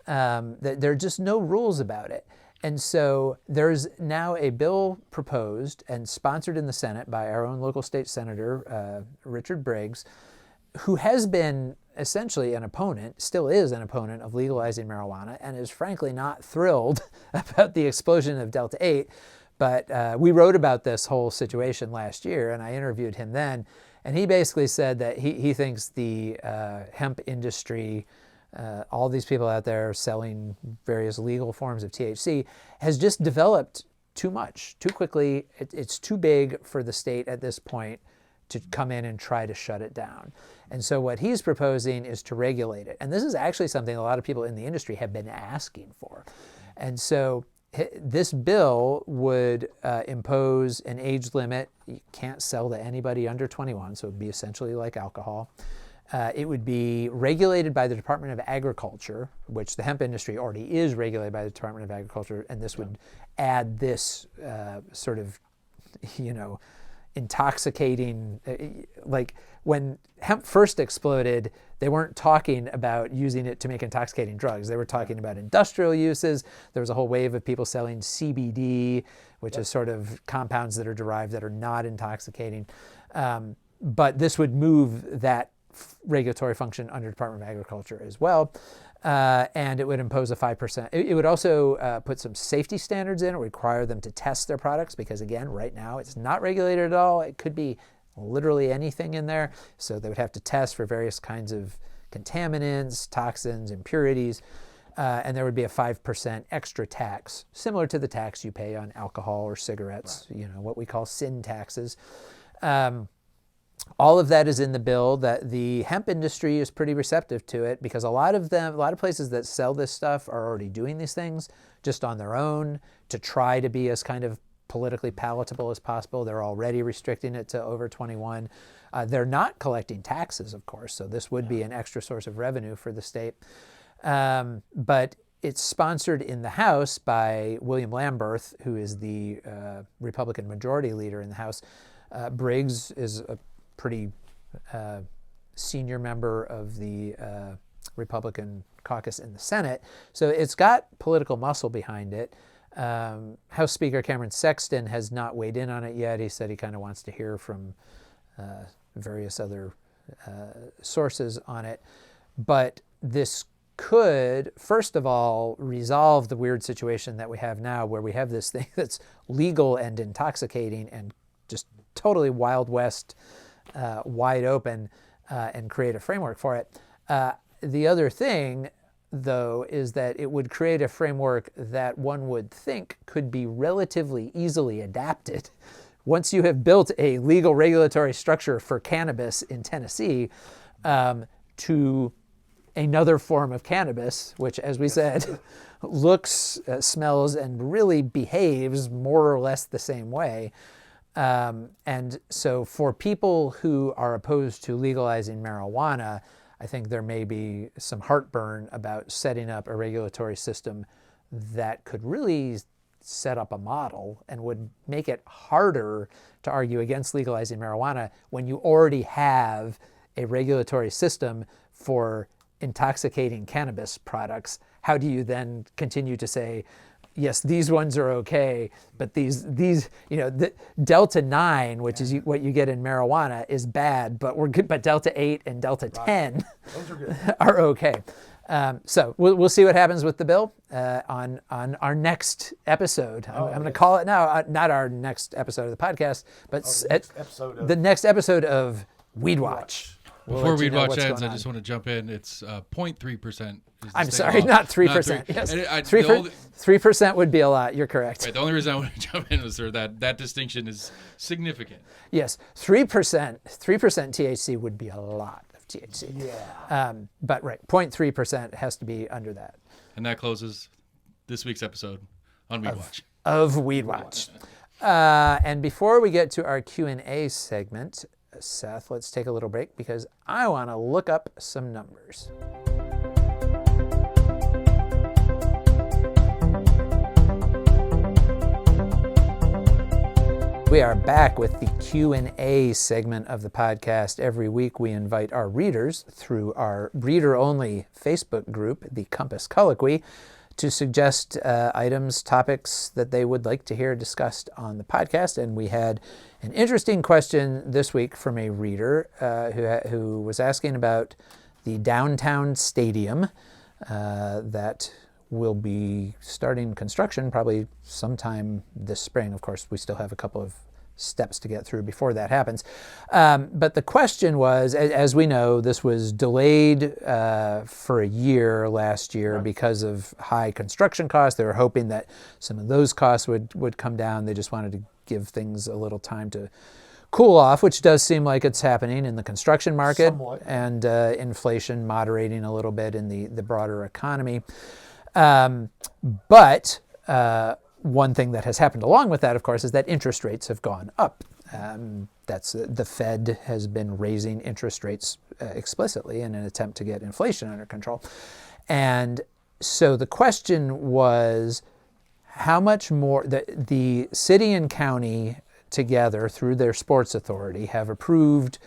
There are just no rules about it. And so there's now a bill proposed and sponsored in the Senate by our own local state senator, Richard Briggs, who has been essentially an opponent, still is an opponent of legalizing marijuana, and is frankly not thrilled about the explosion of Delta 8. But we wrote about this whole situation last year, and I interviewed him then, and he basically said that he thinks the hemp industry, all these people out there selling various legal forms of THC, has just developed too much, too quickly. It's too big for the state at this point to come in and try to shut it down. And so what he's proposing is to regulate it. And this is actually something a lot of people in the industry have been asking for. And so this bill would impose an age limit. You can't sell to anybody under 21, so it would be essentially like alcohol. It would be regulated by the Department of Agriculture, which the hemp industry already is regulated by the Department of Agriculture, and this would add this sort of, intoxicating, like when hemp first exploded, they weren't talking about using it to make intoxicating drugs. They were talking about industrial uses. There was a whole wave of people selling CBD, which is sort of compounds that are derived that are not intoxicating. But this would move that regulatory function under Department of Agriculture as well. And it would impose a 5%. It would also put some safety standards in, require them to test their products, because again, right now it's not regulated at all. It could be literally anything in there. So they would have to test for various kinds of contaminants, toxins, impurities. And there would be a 5% extra tax, similar to the tax you pay on alcohol or cigarettes, right. What we call sin taxes. All of that is in the bill. That the hemp industry is pretty receptive to it, because a lot of places that sell this stuff are already doing these things just on their own to try to be as kind of politically palatable as possible. They're already restricting it to over 21. They're not collecting taxes, of course, so this would be an extra source of revenue for the state. But it's sponsored in the House by William Lamberth, who is the Republican majority leader in the House. Briggs is a pretty senior member of the Republican caucus in the Senate. So it's got political muscle behind it. House Speaker Cameron Sexton has not weighed in on it yet. He said he kind of wants to hear from various other sources on it. But this could, first of all, resolve the weird situation that we have now, where we have this thing that's legal and intoxicating and just totally Wild West, wide open, and create a framework for it. The other thing, though, is that it would create a framework that one would think could be relatively easily adapted. Once you have built a legal regulatory structure for cannabis in Tennessee, to another form of cannabis, which, as we said, looks, smells, and really behaves more or less the same way. And so for people who are opposed to legalizing marijuana, I think there may be some heartburn about setting up a regulatory system that could really set up a model and would make it harder to argue against legalizing marijuana when you already have a regulatory system for intoxicating cannabis products. How do you then continue to say, yes, these ones are okay, but these the Delta 9, which is what you get in marijuana, is bad, but we're good. But Delta 8 and Delta 10 Those are good. are okay. So we'll see what happens with the bill on our next episode. I'm going to call it now, not our next episode of the podcast, but the next episode of Weed Watch. Before Weed Watch ends, I just want to jump in. It's 0.3%. I'm sorry, not 3%. Yes, 3% would be a lot. You're correct. Right, the only reason I want to jump in was that distinction is significant. Yes, 3% THC would be a lot of THC. Yeah. But right, 0.3% has to be under that. And that closes this week's episode on Weed Watch. Of Weed Watch. And before we get to our Q&A segment, Seth, let's take a little break because I want to look up some numbers. We are back with the Q&A segment of the podcast. Every week we invite our readers through our reader-only Facebook group, the Compass Colloquy, to suggest items, topics that they would like to hear discussed on the podcast. And we had an interesting question this week from a reader who was asking about the downtown stadium that will be starting construction probably sometime this spring. Of course, we still have a couple of steps to get through before that happens. But the question was, as we know, this was delayed for a year last year because of high construction costs. They were hoping that some of those costs would come down. They just wanted to give things a little time to cool off, which does seem like it's happening in the construction market. Somewhat. And inflation moderating a little bit in the broader economy. But one thing that has happened along with that, of course, is that interest rates have gone up. The Fed has been raising interest rates explicitly in an attempt to get inflation under control. And so the question was, how much more the city and county together through their sports authority have approved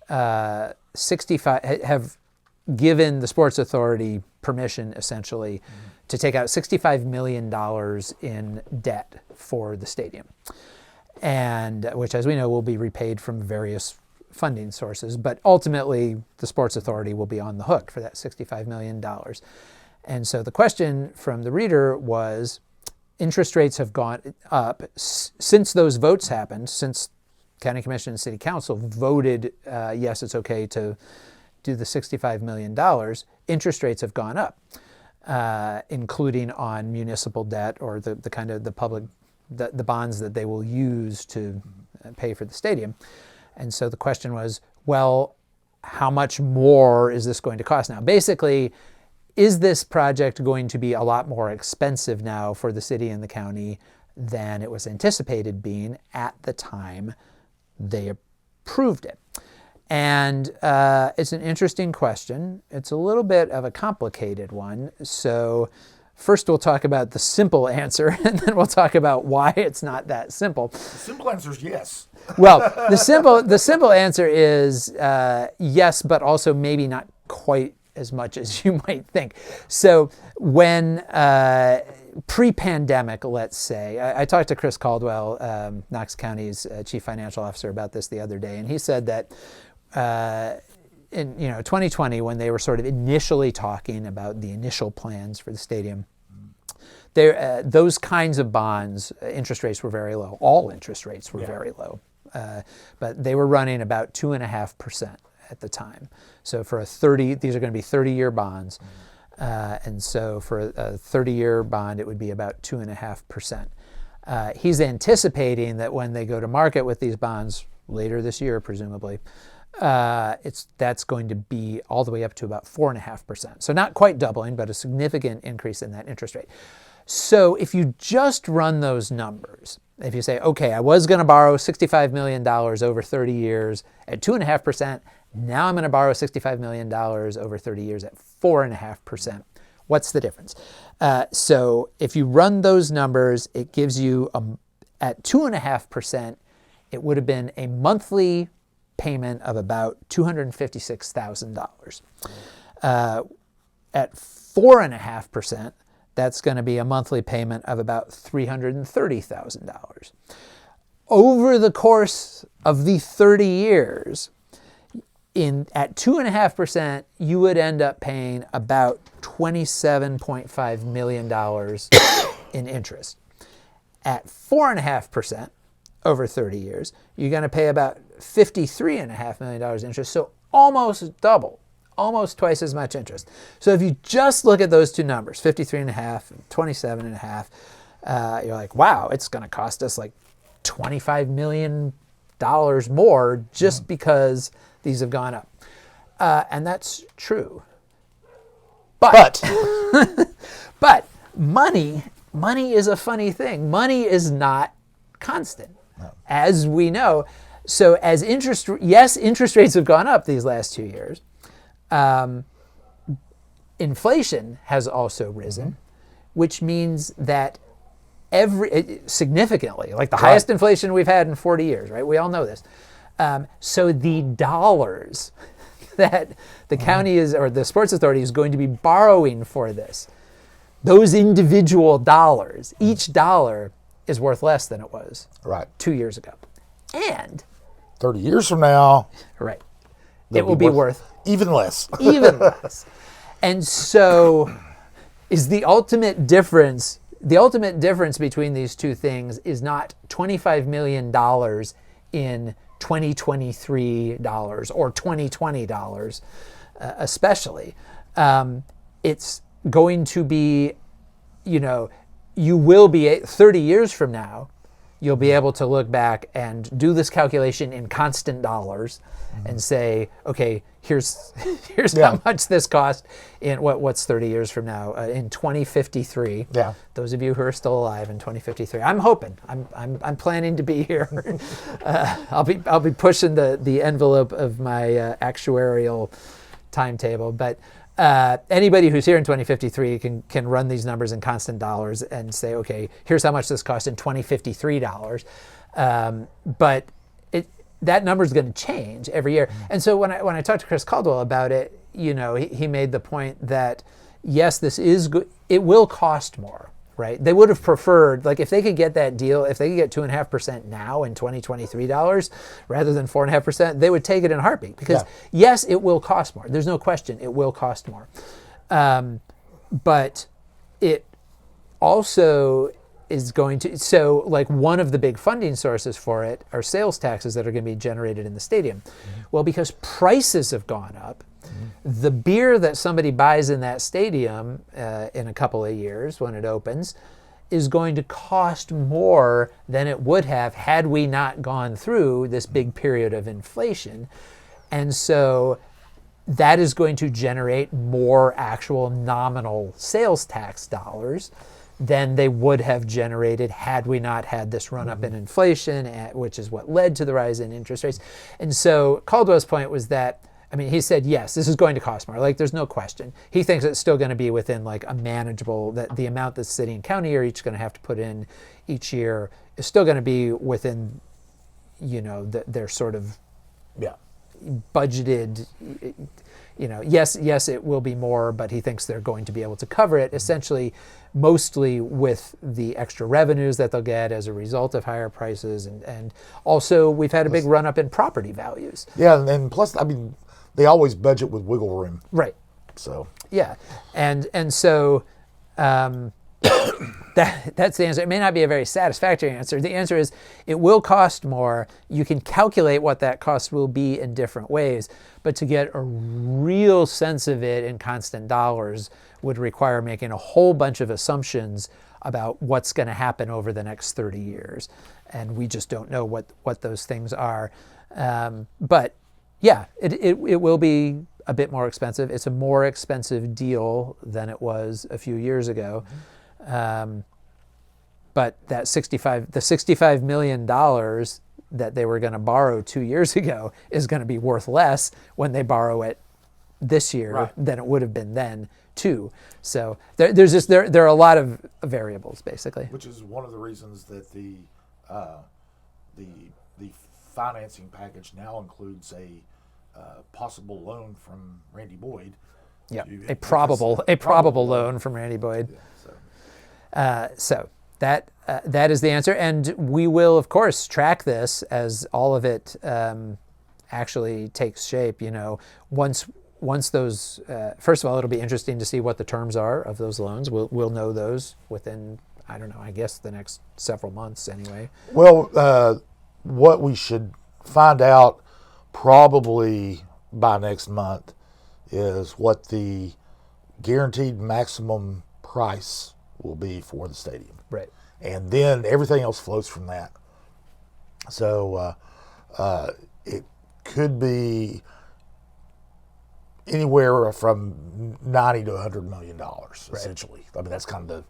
have given the sports authority permission essentially to take out $65 million in debt for the stadium, and which, as we know, will be repaid from various funding sources. But ultimately, the sports authority will be on the hook for that $65 million. And so the question from the reader was, interest rates have gone up since those votes happened, since County Commission and City Council voted, yes, it's okay to do the $65 million, interest rates have gone up. Including on municipal debt or the kind of the public, the bonds that they will use to pay for the stadium. And so the question was, well, how much more is this going to cost now? Basically, is this project going to be a lot more expensive now for the city and the county than it was anticipated being at the time they approved it? And it's an interesting question. It's a little bit of a complicated one. So first we'll talk about the simple answer, and then we'll talk about why it's not that simple. The simple answer is yes. Well, the simple answer is yes, but also maybe not quite as much as you might think. So when pre-pandemic, let's say, I talked to Chris Caldwell, Knox County's chief financial officer, about this the other day, and he said that in 2020, when they were sort of initially talking about the initial plans for the stadium, those kinds of bonds, interest rates were very low. All interest rates were very low, but they were running about 2.5% at the time. So for these are going to be 30-year bonds, and so for a 30-year bond, it would be about 2.5%. He's anticipating that when they go to market with these bonds later this year, presumably, that's going to be all the way up to about 4.5%. So not quite doubling, but a significant increase in that interest rate. So if you just run those numbers, if you say, okay, I was going to borrow $65 million over 30 years at 2.5%, now I'm going to borrow $65 million over 30 years at 4.5%. What's the difference? So if you run those numbers, it gives you, at 2.5%, it would have been a monthly payment of about $256,000. At 4.5%, that's going to be a monthly payment of about $330,000. Over the course of the 30 years, at 2.5%, you would end up paying about $27.5 million in interest. At 4.5%, over 30 years, you're going to pay about $53.5 million interest, so almost double, almost twice as much interest. So if you just look at those two numbers, 53.5 and 27.5, you're like, wow, it's going to cost us like $25 million more just because these have gone up. And that's true. But money is a funny thing. Money is not constant, as we know. So as interest rates have gone up these last 2 years. Inflation has also risen, which means that significantly, like the highest inflation we've had in 40 years, right? We all know this. So the dollars that the county is, or the Sports Authority is going to be borrowing for this, those individual dollars, each dollar is worth less than it was 2 years ago. And 30 years from now, it will be worth even less. Even less. And so is the ultimate difference between these two things is not $25 million in 2023 dollars or 2020 dollars, especially. It's going to be, you will be 30 years from now, you'll be able to look back and do this calculation in constant dollars and say, okay, here's how much this cost in what's 30 years from now, in 2053. Yeah. Those of you who are still alive in 2053. I'm hoping. I'm planning to be here. I'll be pushing the envelope of my actuarial timetable, but anybody who's here in 2053 can run these numbers in constant dollars and say, okay, here's how much this costs in 2053 dollars. But that number is going to change every year. And so when I talked to Chris Caldwell about it, he made the point that yes, this is good. It will cost more, right? They would have preferred, like, if they could get that deal, if they could get 2.5% now in 2023 dollars rather than 4.5%, they would take it in a heartbeat because yes, it will cost more. There's no question it will cost more. But it also is going to, so like one of the big funding sources for it are sales taxes that are going to be generated in the stadium. Well, because prices have gone up, the beer that somebody buys in that stadium in a couple of years when it opens is going to cost more than it would have had we not gone through this big period of inflation. And so that is going to generate more actual nominal sales tax dollars than they would have generated had we not had this run-up in inflation, which is what led to the rise in interest rates. And so Caldwell's point was that, he said, yes, this is going to cost more. Like, there's no question. He thinks it's still going to be within, like, a manageable, that the amount that city and county are each going to have to put in each year is still going to be within, their sort of budgeted, yes, it will be more, but he thinks they're going to be able to cover it essentially mostly with the extra revenues that they'll get as a result of higher prices. And also we've had a big run up in property values. Yeah, and plus, they always budget with wiggle room. Right. So. Yeah. And so that's the answer. It may not be a very satisfactory answer. The answer is it will cost more. You can calculate what that cost will be in different ways, but to get a real sense of it in constant dollars would require making a whole bunch of assumptions about what's going to happen over the next 30 years. And we just don't know what those things are. But yeah, it will be a bit more expensive. It's a more expensive deal than it was a few years ago. But that $65 million that they were going to borrow 2 years ago is going to be worth less when they borrow it this year than it would have been then too. So there are a lot of variables basically. Which is one of the reasons that the financing package now includes a possible loan from Randy Boyd. Yeah, a probable loan from Randy Boyd. Yeah, so that is the answer, and we will of course track this as all of it actually takes shape. Once those first of all, it'll be interesting to see what the terms are of those loans. We'll know those within, I don't know, I guess the next several months anyway. Well, what we should find out probably by next month is what the guaranteed maximum price will be for the stadium. Right. And then everything else flows from that. So it could be anywhere from $90 to $100 million, essentially. That's kind of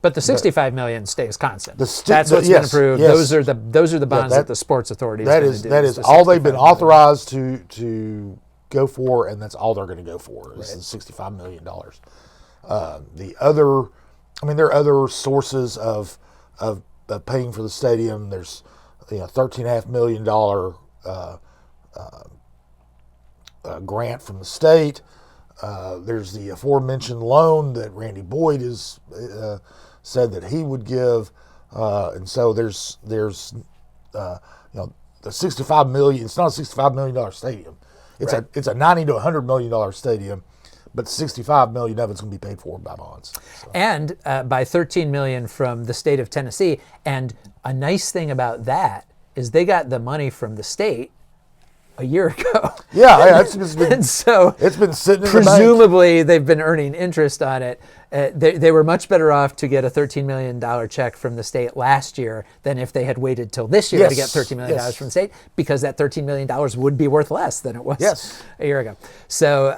But the $65 million stays constant. That's what's been yes, approved. yes. Those are the bonds that the sports authority is going to do. That is all they've been authorized to go for, and that's all they're going to go for is the $65 million. The other, I mean, there are other sources of paying for the stadium. There's $13.5 million grant from the state. There's the aforementioned loan that Randy Boyd has said that he would give, and so there's the $65 million. It's not a $65 million stadium. It's a $90 to $100 million stadium, but $65 million of it's going to be paid for by bonds. So. And by $13 million from the state of Tennessee. And a nice thing about that is they got the money from the state a year ago. Yeah, it's been, and so it's been sitting in presumably the bank. They've been earning interest on it. They were much better off to get a $13 million check from the state last year than if they had waited till this year to get $13 million from the state, because that $13 million would be worth less than it was a year ago. So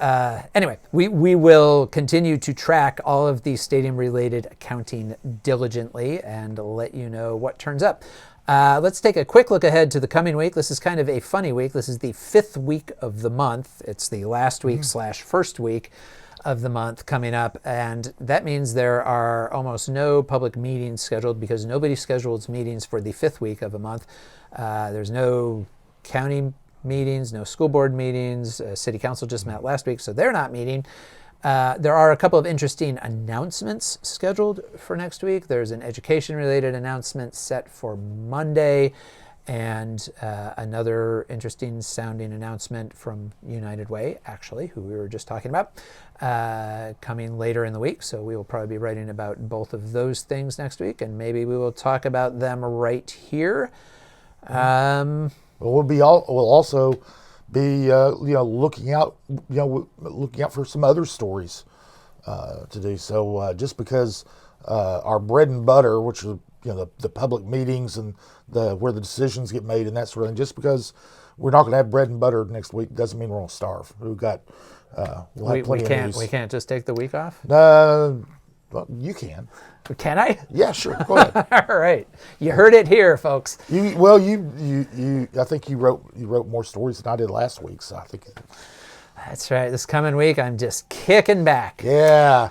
anyway, we will continue to track all of the stadium-related accounting diligently and let you know what turns up. Let's take a quick look ahead to the coming week. This is kind of a funny week. This is the 5th week of the month. It's the last week / first week of the month coming up, and that means there are almost no public meetings scheduled because nobody schedules meetings for the 5th week of a month. There's no county meetings, no school board meetings. City council just met last week, so they're not meeting. There are a couple of interesting announcements scheduled for next week. There's an education-related announcement set for Monday, and another interesting sounding announcement from United Way, actually, who we were just talking about, coming later in the week. So we will probably be writing about both of those things next week, and maybe we will talk about them right here. We'll also be looking out for some other stories to do. So just because our bread and butter, which are the public meetings and where the decisions get made and that sort of thing, just because we're not going to have bread and butter next week doesn't mean we're going to starve. We've got we'll have plenty of news. We can't just take the week off? Well, you can. Can I? Yeah, sure. Go ahead. All right. You heard it here, folks. I think you wrote more stories than I did last week, so I think. That's right. This coming week, I'm just kicking back. Yeah.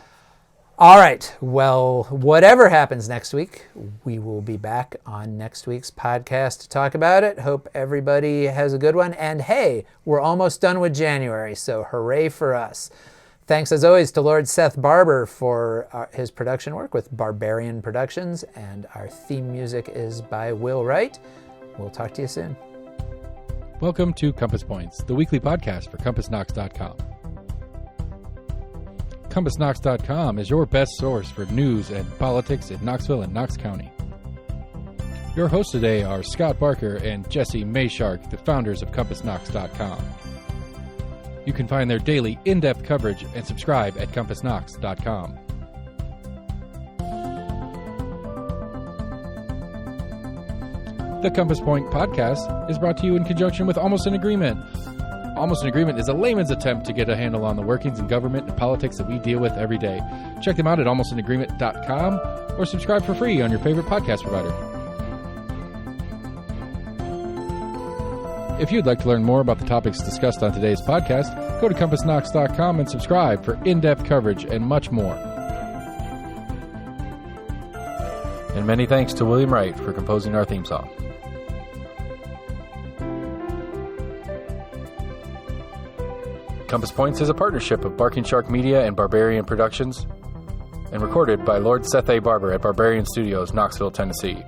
All right. Well, whatever happens next week, we will be back on next week's podcast to talk about it. Hope everybody has a good one. And hey, we're almost done with January, so hooray for us. Thanks, as always, to Lord Seth Barber for his production work with Barbarian Productions, and our theme music is by Will Wright. We'll talk to you soon. Welcome to Compass Points, the weekly podcast for CompassKnox.com. CompassKnox.com is your best source for news and politics in Knoxville and Knox County. Your hosts today are Scott Barker and Jesse Mayshark, the founders of CompassKnox.com. You can find their daily in-depth coverage and subscribe at CompassKnox.com. The Compass Point podcast is brought to you in conjunction with Almost an Agreement. Almost an Agreement is a layman's attempt to get a handle on the workings in government and politics that we deal with every day. Check them out at almostanagreement.com or subscribe for free on your favorite podcast provider. If you'd like to learn more about the topics discussed on today's podcast, go to CompassKnox.com and subscribe for in-depth coverage and much more. And many thanks to William Wright for composing our theme song. Compass Points is a partnership of Barking Shark Media and Barbarian Productions, and recorded by Lord Seth A. Barber at Barbarian Studios, Knoxville, Tennessee.